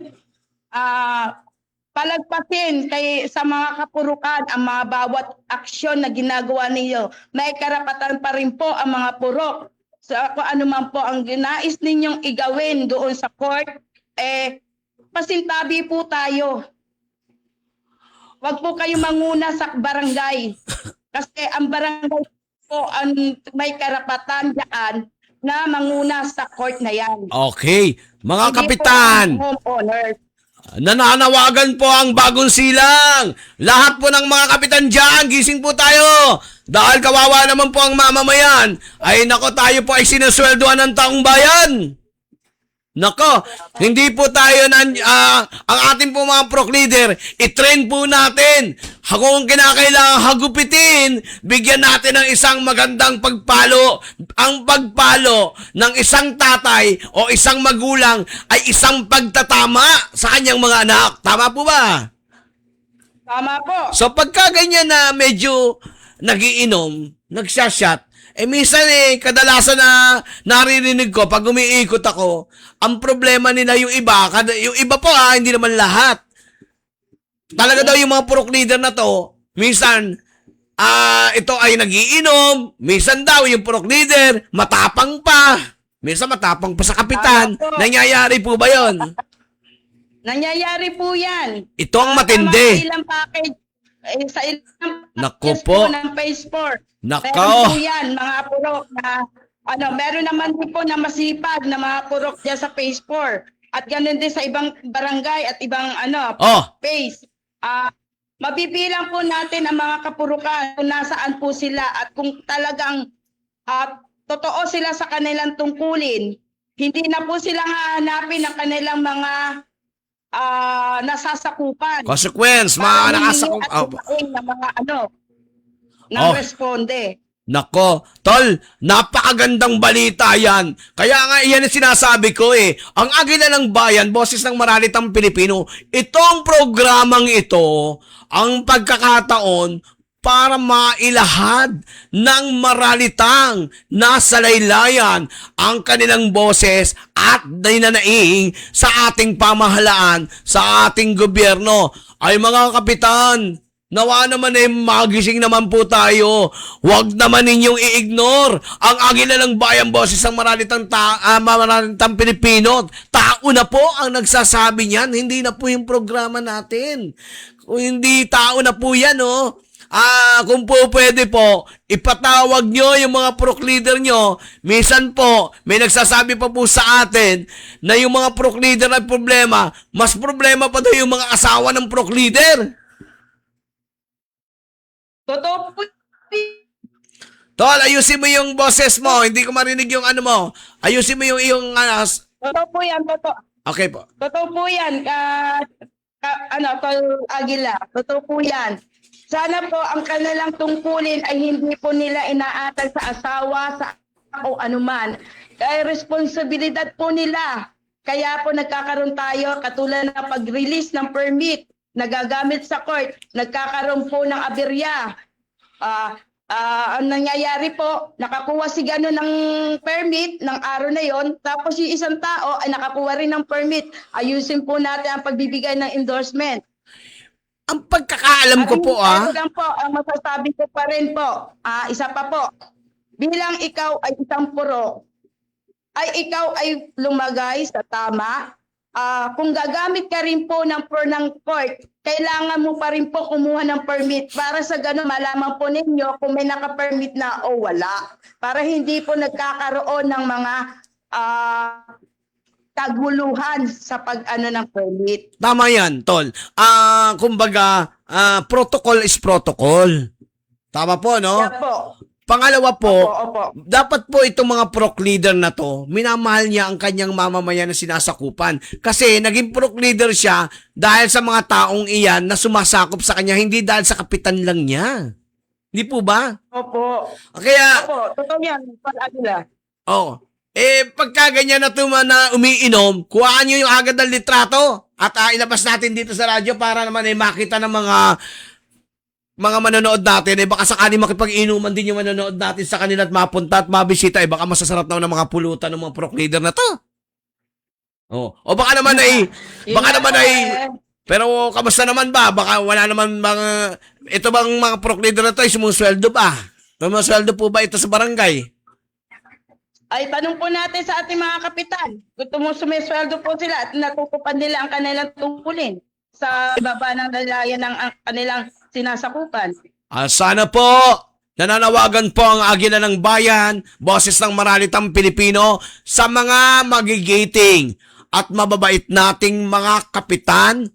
palagpasin kay sa mga kapurukan ang mga bawat aksyon na ginagawa ninyo. May karapatan pa rin po ang mga purok. So kung ano man po ang ginais ninyong igawin doon sa court, pasintabi po tayo. Huwag po kayo manguna sa barangay. Kasi ang barangay po ang may karapatan diyan na manguna sa court na yan. Okay. Mga Hindi kapitan, po ang homeowners. nananawagan po ang bagong silang. Lahat po ng mga kapitan dyan, gising po tayo. Dahil kawawa naman po ang mamamayan. Ay nako, tayo po ay sinusweldoan ng taong bayan. Nako, hindi po tayo ang ating po mga prok leader, i-train po natin. Kung kinakailangan hagupitin, bigyan natin ng isang magandang pagpalo. Ang pagpalo ng isang tatay o isang magulang ay isang pagtatama sa kanyang mga anak. Tama po ba? Tama po. So pagka ganyan na medyo nagiinom, nagsashot, minsan kadalasan na naririnig ko pag umiikot ako, ang problema nila yung iba po hindi naman lahat. Talaga daw yung mga purok leader na to, minsan ito ay nagiinom, minsan daw yung purok leader matapang pa, minsan matapang pa sa kapitan. Tama po. Nangyayari po ba yon? Nangyayari po yan. Ito ang matindi. Sa ilang package, sa ilang Naku packages po. ng Phase 4. Nako. Meron po yan, mga purok na, meron naman din po na masipag na mga purok dyan sa Phase 4. At ganun din sa ibang barangay at ibang Oh, phase. Mabibilang po natin ang mga kapurukan kung nasaan po sila at kung talagang totoo sila sa kanilang tungkulin, hindi na po sila hahanapin ng kanilang mga nasasakupan. consequence, mga Para nakasakup. humingi at bumain ng mga ng Oh. responde. Nako, tol, napakagandang balita yan. Kaya nga, yan ang sinasabi ko Ang Agila ng Bayan, Boses ng Maralitang Pilipino, itong programang ito, ang pagkakataon para mailahad ng maralitang nasa laylayan ang kanilang boses at dinanaing sa ating pamahalaan, sa ating gobyerno. Ay mga kapitan, nawa naman magising naman po tayo. Huwag naman ninyong i-ignore ang Agila ng Bayan, Boses ng Maralitang Pilipino. Tao na po ang nagsasabi niyan, hindi na po yung programa natin. Kung hindi tao na po yan, kung po pwede po, ipatawag nyo yung mga prok leader nyo. Minsan po, may nagsasabi pa po sa atin na yung mga prok leader ay problema. Mas problema pa daw yung mga asawa ng prok leader. Totoo po. Tol, ayusin mo yung boses mo. Hindi ko marinig yung mo. Ayusin mo yung Totoo po yan, totoo. Okay po. Totoo po yan, Tol Aguila. Totoo po yan. Sana po ang kanilang tungkulin ay hindi po nila inaatag sa asawa, sa o anuman. Kaya responsibilidad po nila. Kaya po nagkakaroon tayo katulad ng pag-release ng permit na gagamit sa court. Nagkakaroon po ng aberya. Ang nangyayari po, nakakuha si gano'n ng permit ng araw na yon, tapos yung isang tao ay nakakuha rin ng permit. Ayusin po natin ang pagbibigay ng endorsement. Ang pagkakaalam ko po Ano lang po, ang masasabi ko pa rin po, isa pa po, bilang ikaw ay isang puro, ay ikaw ay lumagay sa tama. Kung gagamit ka rin po ng court, kailangan mo pa rin po kumuha ng permit para sa gano'n malaman po ninyo kung may naka-permit na o wala. Para hindi po nagkakaroon ng mga kaguluhan sa pag-ano ng permit. Tama yan, tol. Kumbaga, protocol is protocol. Tama po, no? Kaya po. Pangalawa po, Opo. dapat po itong mga prok leader na to, minamahal niya ang kanyang mamamayan na sinasakupan. Kasi naging prok leader siya dahil sa mga taong iyan na sumasakop sa kanya, hindi dahil sa kapitan lang niya. Hindi po ba? Opo. Kaya, Opo. Totoo yan, Tol Aguila. pagka ganyan na na umiinom, kuhaan nyo yung agad ng litrato at ilabas natin dito sa radyo para naman makita ng mga manonood natin, baka sakali makipag-inuman din yung manonood natin sa kanila at mapunta at mabisita, baka masasarap na ng mga pulutan ng mga prok leader na to. O baka naman Pero kamusta naman ba? Baka wala naman mga... Ito bang mga purok leader na to ay sumusweldo ba? Sumusweldo po ba ito sa barangay? Ay, tanong po natin sa ating mga kapitan. Kung sumisweldo po sila at natutupan nila ang kanilang tungkulin sa ibaba ng dalayan ng ang kanilang sinasakupan. Sana po, nananawagan po ang Agila ng Bayan, boses ng Maralitang Pilipino, sa mga magigiting at mababait nating mga kapitan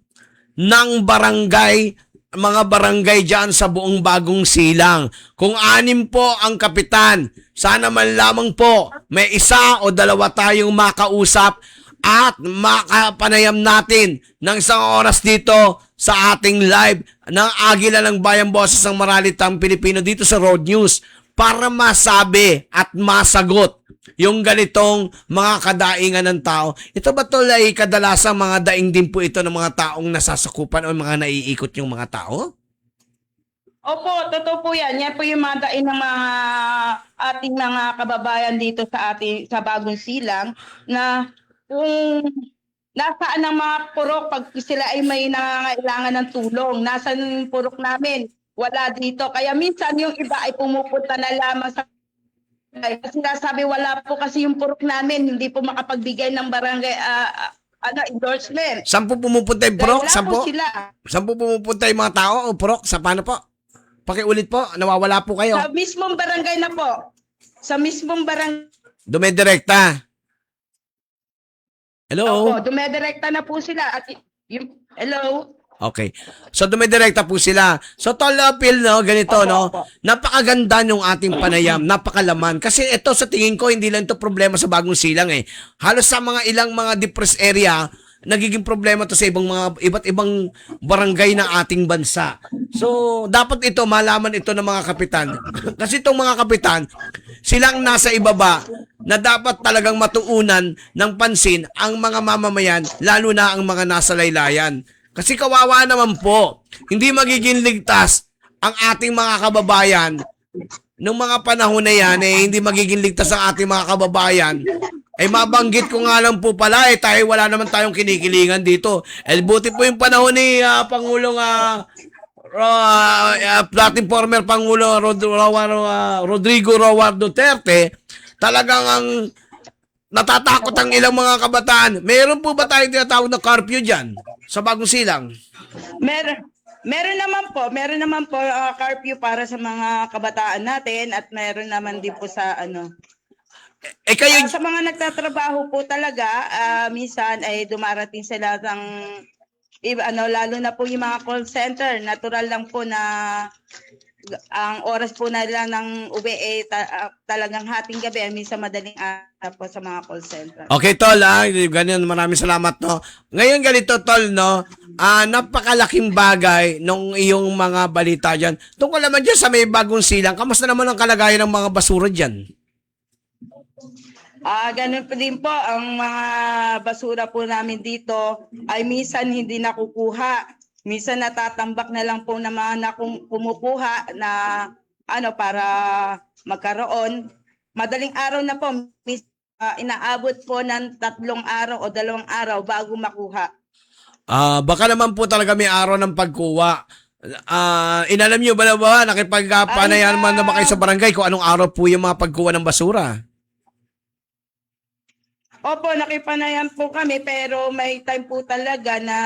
ng barangay, mga barangay dyan sa buong Bagong Silang. Kung 6 po ang kapitan, sana man lamang po may 1 o 2 tayong makausap at makapanayam natin ng 1 oras dito sa ating live ng Agila ng Bayan, boses ng Maralitang Pilipino dito sa Road News para masabi at masagot yung ganitong mga kadaingan ng tao. Ito ba tol ay kadalasang mga daing din po ito ng mga taong nasasakupan o mga naiikot yung mga tao? Opo, totoo po yan. Yan po yung mga daing ng mga ating mga kababayan dito sa Bagong Silang na kung nasaan ang mga purok pag sila ay may nangangailangan ng tulong. Nasaan yung purok namin? Wala dito. Kaya minsan yung iba ay pumupunta na lamang sa kasi sinasabi wala po kasi yung purok namin, hindi po makapagbigay ng barangay endorsement. Saan po pumupunta yung Dahil purok? wala Saan po po? sila. Saan po pumupunta yung mga tao o purok? Sa paano po? Pakiulit po, nawawala po kayo. Sa mismong barangay na po. Sa mismong barangay. Dumedirekta. Hello? Opo, dumedirekta na po sila. At hello? Okay. So, dumidirekta po sila. So, tol, Phil, no, ganito, Opo, no? opo. Napakaganda nung ating panayam. Napakalaman. Kasi ito, sa tingin ko, hindi lang ito problema sa Bagong Silang, eh. Halos sa mga ilang mga depressed area, nagiging problema to sa ibang mga, iba't ibang barangay ng ating bansa. So, dapat ito, malaman ito ng mga kapitan. Kasi itong mga kapitan, silang nasa ibaba, na dapat talagang matuunan ng pansin ang mga mamamayan, lalo na ang mga nasa laylayan. Kasi kawawa naman po, hindi magiging ligtas ang ating mga kababayan nung mga panahon na yan, hindi magiging ligtas ang ating mga kababayan. Mabanggit ko nga lang po pala, tayo wala naman tayong kinikilingan dito. Buti po yung panahon ni Pangulong dating former Pangulo Rodrigo Roa Duterte, talagang ang natatakot ang ilang mga kabataan. Meron po ba tayong tinatawag na curfew dyan sa Bagong Silang? Meron naman po curfew para sa mga kabataan natin at meron naman din po sa Kayo, sa mga nagtatrabaho po talaga, minsan ay dumarating sila ng lalo na po yung mga call center, natural lang po na ang oras po nila ng uwi talagang hating gabi, minsan madaling araw po sa mga call center. okay, tol, ganyan, maraming salamat, no. Ngayon ganito, tol, no, napakalaking bagay nung iyong mga balita dyan. Tungkol naman dyan sa may Bagong Silang, kamusta naman ang kalagayan ng mga basura dyan? Ganun po din po, ang mga basura po namin dito ay minsan hindi nakukuha. Minsan natatambak na lang po na mga kumukuha na para magkaroon. Madaling araw na po, inaabot po ng 3 araw o 2 araw bago makuha. Baka naman po talaga may araw ng pagkuha. Inalam nyo ba nakipagpanayan man na ba kayo sa barangay kung anong araw po yung mga pagkuha ng basura? Opo, nakipanayan po kami pero may time po talaga na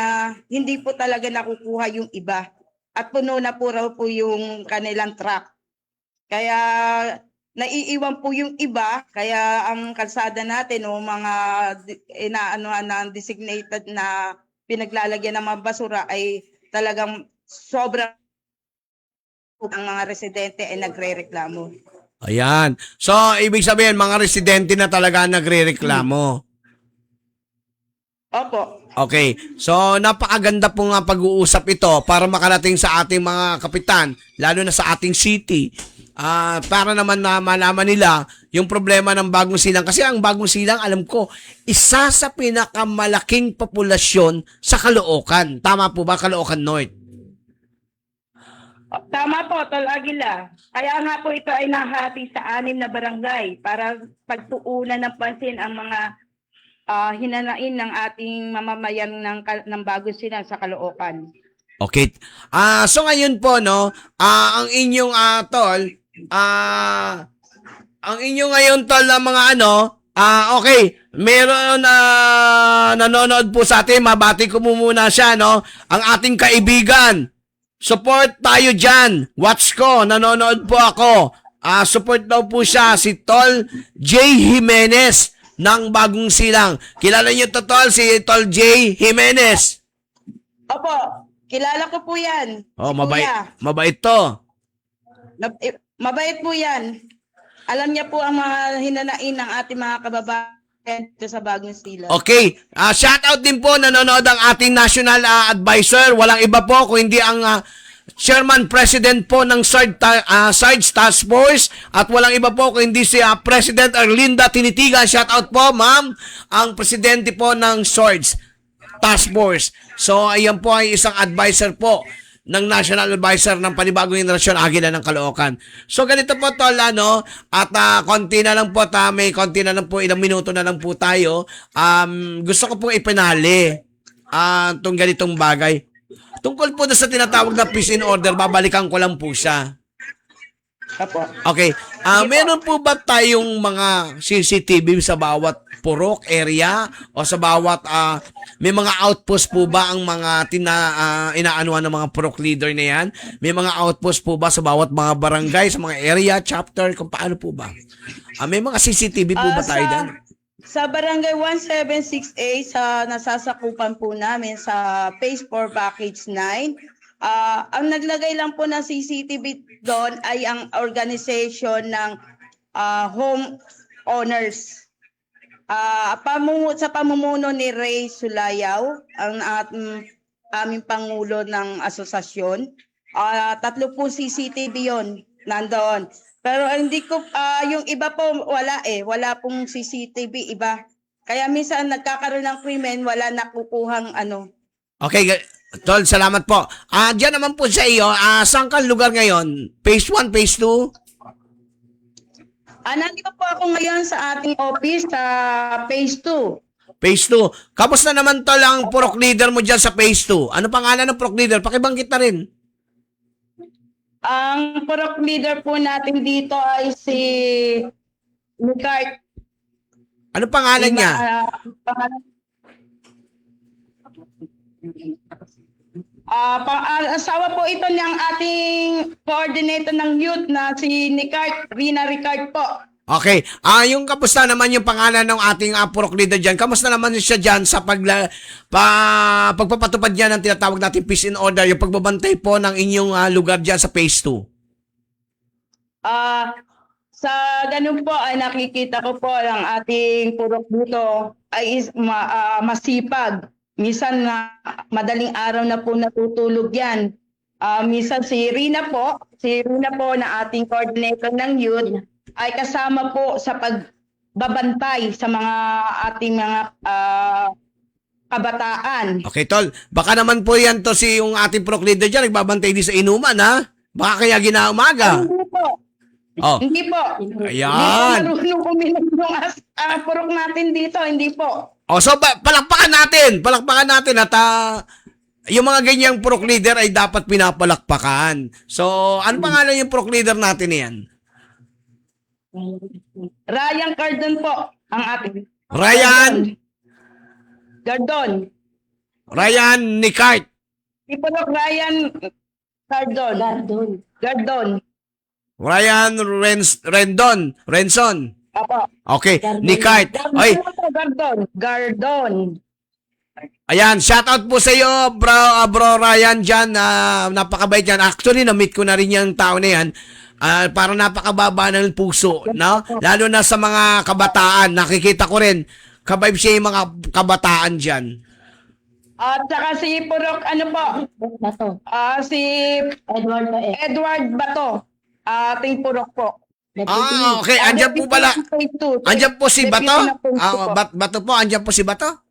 hindi po talaga nakukuha yung iba. At puno na po raw po yung kanilang truck. Kaya naiiwan po yung iba, kaya ang kalsada natin o mga designated na pinaglalagyan ng mga basura ay talagang sobrang ang mga residente ay nagrereklamo. Ayan. So, ibig sabihin, mga residente na talaga nagre-reklamo. Opo. Okay. So, napakaganda po nga pag-uusap ito para makarating sa ating mga kapitan, lalo na sa ating city, para naman na malaman nila yung problema ng Bagong Silang. Kasi ang Bagong Silang, alam ko, isa sa pinakamalaking populasyon sa Caloocan. Tama po ba, Caloocan North? Tama po, Tol Aguila. Kaya nga po ito ay nahati sa 6 na barangay para pagtuunan ng pansin ang mga hinanain ng ating mamamayan ng Bagong Silang sa Caloocan. Okay. So ngayon po, no, ang inyong tol, ang inyong ngayon tol na mga okay, meron nanonood po sa atin, mabati ko muna siya, no, ang ating kaibigan. Support tayo dyan. Watch ko, nanonood po ako. Support daw po siya, si Tol J. Jimenez ng Bagong Silang. Kilala niyo to, Tol, si Tol J. Jimenez. Opo, kilala ko po yan. Oh, Si mabait. Kuya. Mabait to. Mabait po yan. Alam niya po ang mga hinanain ng ating mga kababayan dito sa Bagong Silang. Okay. Shout out din po, nanonood ang ating national advisor. Walang iba po kung hindi ang Chairman President po ng SARD Task Force, at walang iba po kung hindi si President Erlinda Tinitigan. Shout out po, ma'am, ang presidente po ng SARD Task Force. So, ayan po ay isang advisor po ng National Advisor ng Panibagong Henerasyon Agila ng Caloocan. So, ganito po, Tol, at konti na lang po, may konti na lang po, ilang minuto na lang po tayo. Gusto ko pong ipinali itong ganitong bagay. Tungkol po na sa tinatawag na peace in order, babalikan ko lang po siya. Opo. Okay. Meron po ba tayong mga CCTV sa bawat purok area o sa bawat may mga outpost po ba ang mga inaanuhan ng mga purok leader na yan? May mga outpost po ba sa bawat mga barangay, sa mga area, chapter, kung paano po ba? May mga CCTV po ba tayo dyan? Sa Barangay 176A, sa nasasakupan po namin sa Phase 4 Package 9, ang naglagay lang po ng CCTV doon ay ang organization ng home owners. Sa pamumuno ni Ray Sulayaw, ang aming pangulo ng asosasyon. 3 po CCTV yon nandoon. Pero hindi ko, yung iba po wala pong CCTV iba. Kaya minsan nagkakaroon ng krimen, wala nakukuhang Okay, Tol, salamat po. Diyan naman po sa iyo, saan kang lugar ngayon? Phase 1, Phase 2? Nandito po ako ngayon sa ating office sa Phase 2. Phase 2. Kamusta naman, Tol, ang purok leader mo dyan sa Phase 2? Ano pangalan ng purok leader? Pakibanggit na rin. Ang purok leader po natin dito ay si Lucart. Ano pangalan niya? Asawa po ito ng ating coordinator ng youth na si Rina Ricard po. Okay. Yung kamusta naman yung pangalan ng ating purok leader dyan? Kamusta naman siya dyan sa pagpapatupad niya ng tinatawag natin peace in order, yung pagbabantay po ng inyong lugar dyan sa Phase 2? Sa ganun po ay nakikita ko po ang ating purok dito ay masipag. Minsan madaling araw na po natutulog yan. Minsan si Rina po na ating coordinator ng youth ay kasama po sa pagbabantay sa mga ating mga kabataan. Okay, Tol. Baka naman po yan to yung ating purok leader dyan, nagbabantay din sa inuman, ha? Baka kaya ginaumaga. Hindi po. Oh. Hindi po. Ayan. Hindi po marunong uminom yung purok natin dito. Hindi po. So palakpakan natin at yung mga ganyang purok leader ay dapat pinapalakpakan. So, ano pangalan yung purok leader natin yan? Ryan Cardon po ang ating. Ryan Nicart. Si Purok Ryan Gardon. Ryan Renson. Apo. Okay, Nicart. Oy, Gardon. ayan, shout out po sa iyo, bro Ryan dyan. Napakabait yan. Actually, na-meet ko na rin yung tao na yan. Parang napakababa ng puso, no? Lalo na sa mga kabataan. Nakikita ko rin, kabibe siya yung mga kabataan dyan. At saka si Purok, Bato. si Edward Bato. Ating Purok po. Okay. Andyan po pala. Andyan po si Bato? Bato po, andyan po si Bato?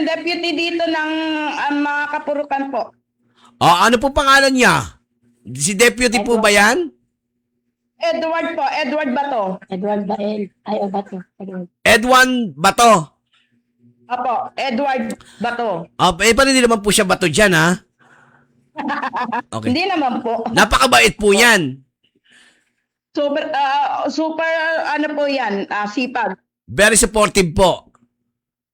Deputy dito ng mga kapurukan po. Ano po pangalan niya? Si deputy po ba yan? Edward po, Edward Bato. Edward Bael. Ay, o Bato. Edward. Edwan Bato. Opo, Edward Bato. Pa hindi naman po siya bato dyan, ha? Okay. Hindi naman po. Napakabait po yan. Super, ano po yan, sipag. Very supportive po.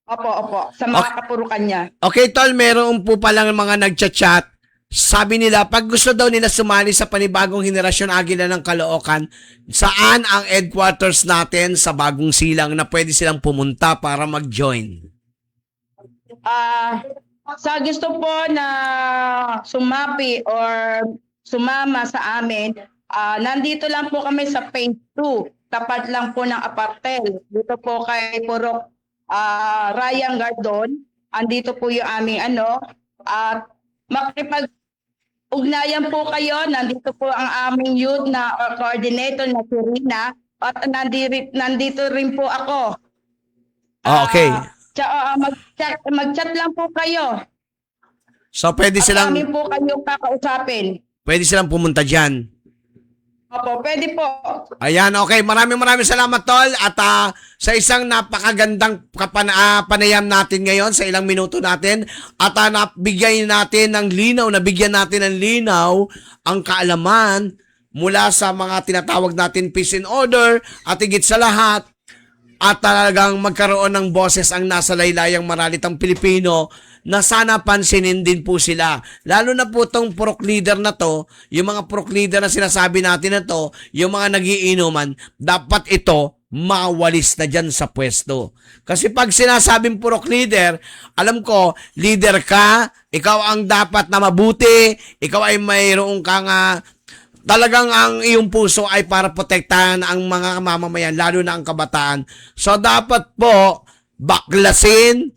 Opo, sa mga kapurukan niya. Okay, tol, meron po palang mga nagchat-chat. Sabi nila, pag gusto daw nila sumali sa panibagong henerasyon Agila ng Caloocan, saan ang headquarters natin sa Bagong Silang na pwede silang pumunta para mag-join? Sa gusto po na sumapi or sumama sa amin, nandito lang po kami sa phase 2. Tapat lang po ng Apartel. Dito po kay Purok Ryan Gardon. Andito po yung aming at makipag-ugnayan po kayo. Nandito po ang aming youth na coordinator na si Rina. At nandito rin po ako. Okay. Mag-chat lang po kayo. So, pwede At silang, kami po kayong kakausapin. pwede silang pumunta dyan. Opo, pwede po. Ayan, okay. Maraming salamat, tol. At sa isang napakagandang panayam natin ngayon, sa ilang minuto natin, at nabigyan natin ng linaw ang kaalaman mula sa mga tinatawag natin peace and order, at higit sa lahat, at talagang magkaroon ng boses ang nasa laylayang maralitang Pilipino na sana pansinin din po sila. Lalo na po tong purok leader na to, yung mga purok leader na sinasabi natin na to, yung mga nagiinuman, dapat ito mawalis na dyan sa pwesto. Kasi pag sinasabing purok leader, alam ko, leader ka, ikaw ang dapat na mabuti, ikaw ay mayroong kang talagang ang iyong puso ay para protektahan ang mga mamamayan, lalo na ang kabataan. So, dapat po, baklasin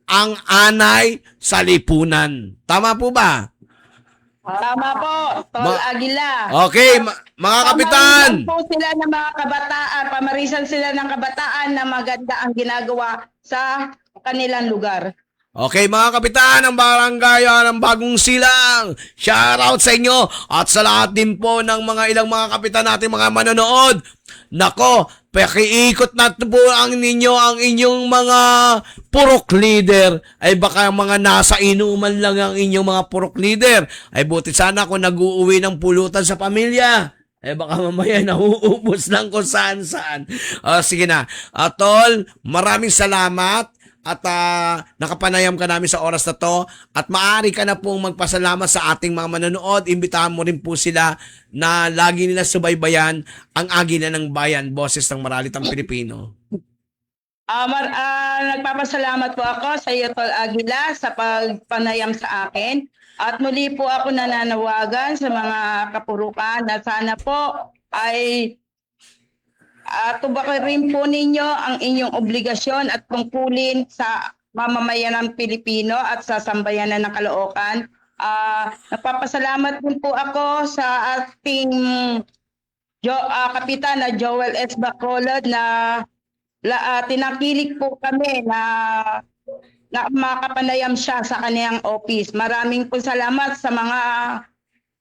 ang anay sa lipunan. Tama po ba? Tama po, Tol Aguila. Okay, mga kapitan. Pamarisan po sila ng mga kabataan, pamarisan sila ng kabataan na maganda ang ginagawa sa kanilang lugar. Okay, mga kapitan ng barangay ng Bagong Silang, shout out sa inyo at sa lahat din po ng mga ilang mga kapitan natin, mga manonood. Nako, pakiikot natin po ang inyong mga purok leader. Ay baka mga nasa inuman lang ang inyong mga purok leader. Ay buti sana kung nag-uuwi ng pulutan sa pamilya. Eh baka mamaya nauubos lang kung saan-saan. Sige na. Tol, maraming salamat. At nakapanayam ka namin sa oras na to. At maaari ka na pong magpasalamat sa ating mga manonood. Imbitahan mo rin po sila na lagi nila subaybayan ang Agila ng Bayan, boses ng maralitang Pilipino. Nagpapasalamat po ako sa iyo, Tol Aguila, sa pagpanayam sa akin. At muli po ako nananawagan sa mga kapurukan na sana po ay tubakin rin po ninyo ang inyong obligasyon at tungkulin sa mamamayan ng Pilipino at sa sambayanan ng Caloocan. Nagpapasalamat din po ako sa ating kapitan na Joel S. Bacolod na tinakilik po kami na makapanayam siya sa kanyang office. Maraming po salamat sa mga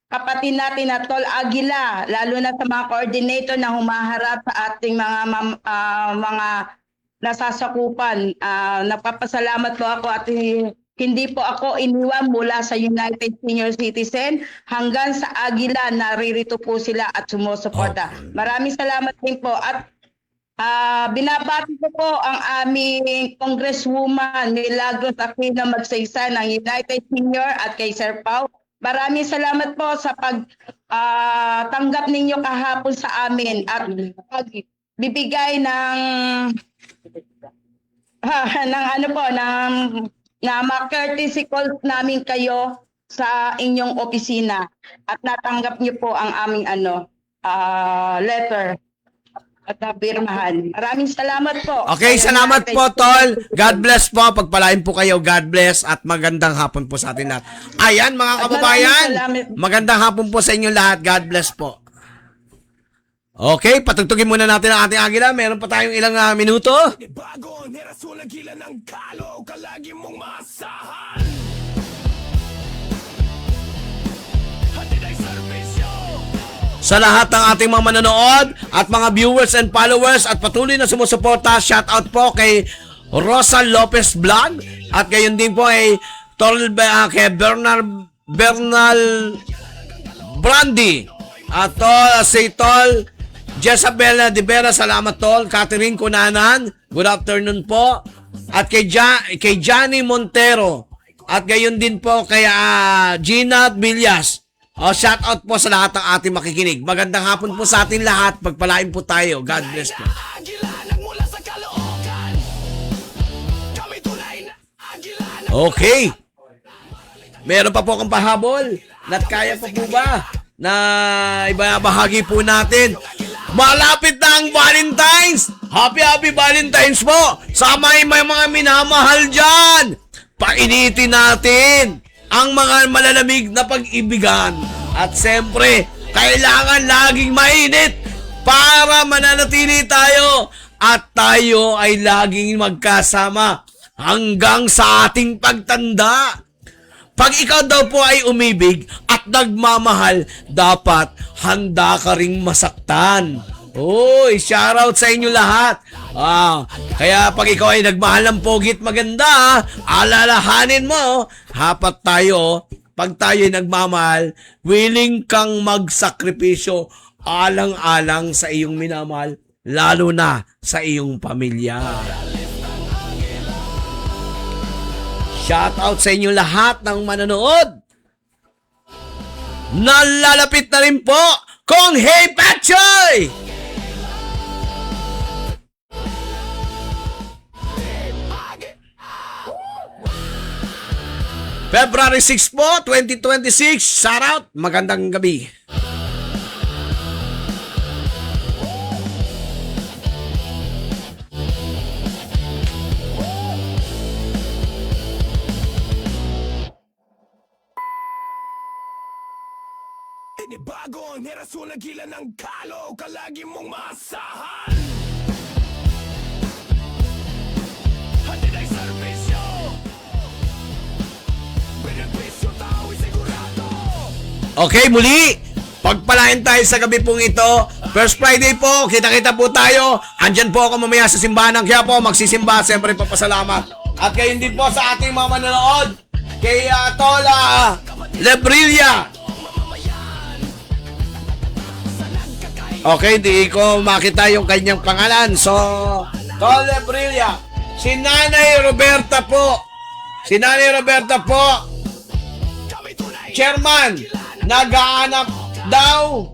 kapatid natin na Tol Aguila, lalo na sa mga coordinator na humaharap sa ating mga nasasakupan. Napapasalamat po ako at hindi po ako iniwan mula sa United Senior Citizen hanggang sa Aguila, naririto po sila at sumusuporta. Maraming salamat din po at binabati ko po ang aming Congresswoman Milagros Aquino Magsaysay ng United Senior at kay Sir Pau. Maraming salamat po sa pagtanggap ninyo kahapon sa amin at pagbibigay ng courtesy call namin kayo sa inyong opisina at natanggap niyo po ang aming letter at nabirmahan. Maraming salamat po. Okay, salamat po, Tol. God bless po. Pagpalain po kayo. God bless at magandang hapon po sa atin lahat. Ayan, mga kababayan. Magandang hapon po sa inyo lahat. God bless po. Okay, patugtugin muna natin ang ating Agila. Meron pa tayong ilang minuto. Bago ang henerasyon Agila ng Caloocan, lagi mong maasahan. Hatid ay serbisyo sa lahat ng ating mga manonood at mga viewers and followers at patuloy na sumusuporta. Shout out po kay Rosa Lopez Vlog at gayon din po ay kay Bernal Brandy at si Tol Jezabel de Vera, salamat Tol. Catherine Cunanan, good afternoon po. At kay Johnny Montero at gayon din po kay Gina Villas. Shout out po sa lahat ng ating makikinig. Magandang hapon po sa ating lahat. Pagpalain po tayo. God bless po. Agila nagmula sa Caloocan. Kami tunay na agila na Okay. Meron pa po akong pahabol. At kaya pa po ba na ibahagi po natin? Malapit na ang Valentine's! Happy Valentine's po! Sa may mga minamahal dyan! Painitin natin ang mga malalamig na pag-ibigan. At siyempre, kailangan laging mainit para mananatili tayo at tayo ay laging magkasama hanggang sa ating pagtanda. Pag ikaw daw po ay umibig at nagmamahal, dapat handa ka ring masaktan. Uy, shoutout sa inyo lahat. Kaya pag ikaw ay nagmahal ng pogit maganda, alalahanin mo, hapat tayo, pag tayo ay nagmamahal, willing kang magsakripisyo alang-alang sa iyong minamahal, lalo na sa iyong pamilya. Shoutout sa inyo lahat ng manonood. Nalalapit na rin po kung Hey Patchoy! February 6 po, 2026. Shout out. Magandang gabi. Inibago ang henerasyon na gila ng kalo, kalagi mong maasahan. Handi na'y serbisyo, benepisyo tao'y sigurado. Okay, muli. Pagpalain tayo sa gabi pong ito. First Friday po, kita-kita po tayo. Andyan po ako mamaya sa simbahan ng Quiapo. Magsisimba, siyempre papasalamat. At gayon din po sa ating mga manonood. Kay Tola Lebrilla. Okay, di ko makita yung kanyang pangalan. So, Tola Lebrilla. Si Nanay Roberta po. Si Nanay Roberta po. Chairman, naghahanap daw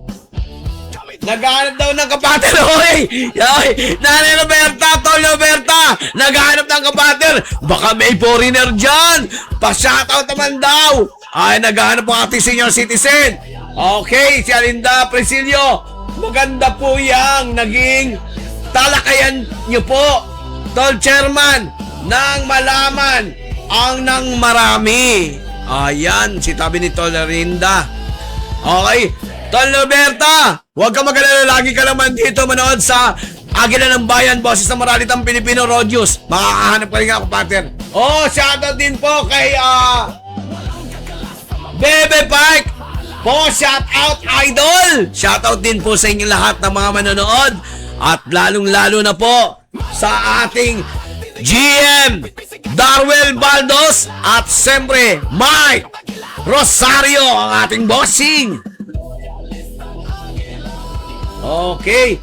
ng kapater. Oy! Nanay Roberta, Tol Roberta, naghahanap ng kapater. Baka may foreigner dyan. Pa-shoutout naman daw. Ay, naghahanap ang ating senior citizen. Okay, si Alinda Presilio. Maganda po yang naging talakayan nyo po, Tol Chairman, nang malaman ang nang marami. Ayan, si tabi ni Tol Arinda. Okay, Tol Roberta, huwag ka mag-alala, lagi ka naman dito manood sa Agila ng Bayan, boses ng Maralitang Pilipino, Rodius. Makakahanap ka rin ako, pater. Shoutout din po kay Bebe Park. Shoutout idol. Shoutout din po sa inyo lahat ng mga manonood. At lalong-lalo na po sa ating GM Darwel Baldos at siyempre Mike Rosario, ang ating bossing. Okay.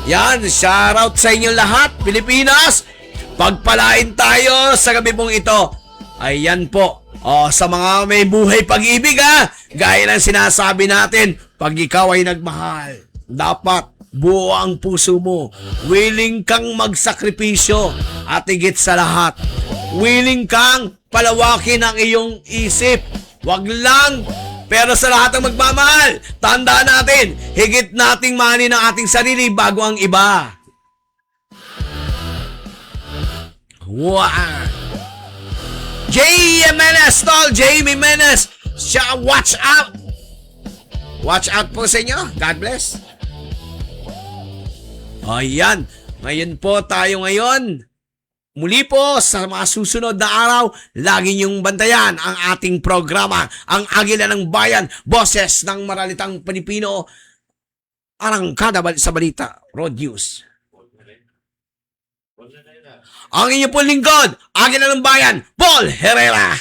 Yan, shoutout sa inyo lahat, Pilipinas. Pagpalain tayo sa gabi pong ito. Ayan po. Sa mga may buhay pag-ibig gaya ng sinasabi natin, pag ikaw ay nagmahal, dapat buo ang puso mo. Willing kang magsakripisyo at higit sa lahat, willing kang palawakin ang iyong isip. Wag lang, pero sa lahat ng magmamahal, tandaan natin, higit nating mahalin ang ating sarili bago ang iba. Wow! Jay Jimenez, Tol, Jay Jimenez, watch out! Watch out po sa inyo. God bless. Ayan. Ngayon po tayo ngayon Muli po sa mga susunod na araw, lagi niyong bantayan ang ating programa, ang Agila ng Bayan, boses ng maralitang Pilipino, arangkada sa balita, Road News. Ang inyo pong lingkod, Agila ng Bayan, Paul Herrera.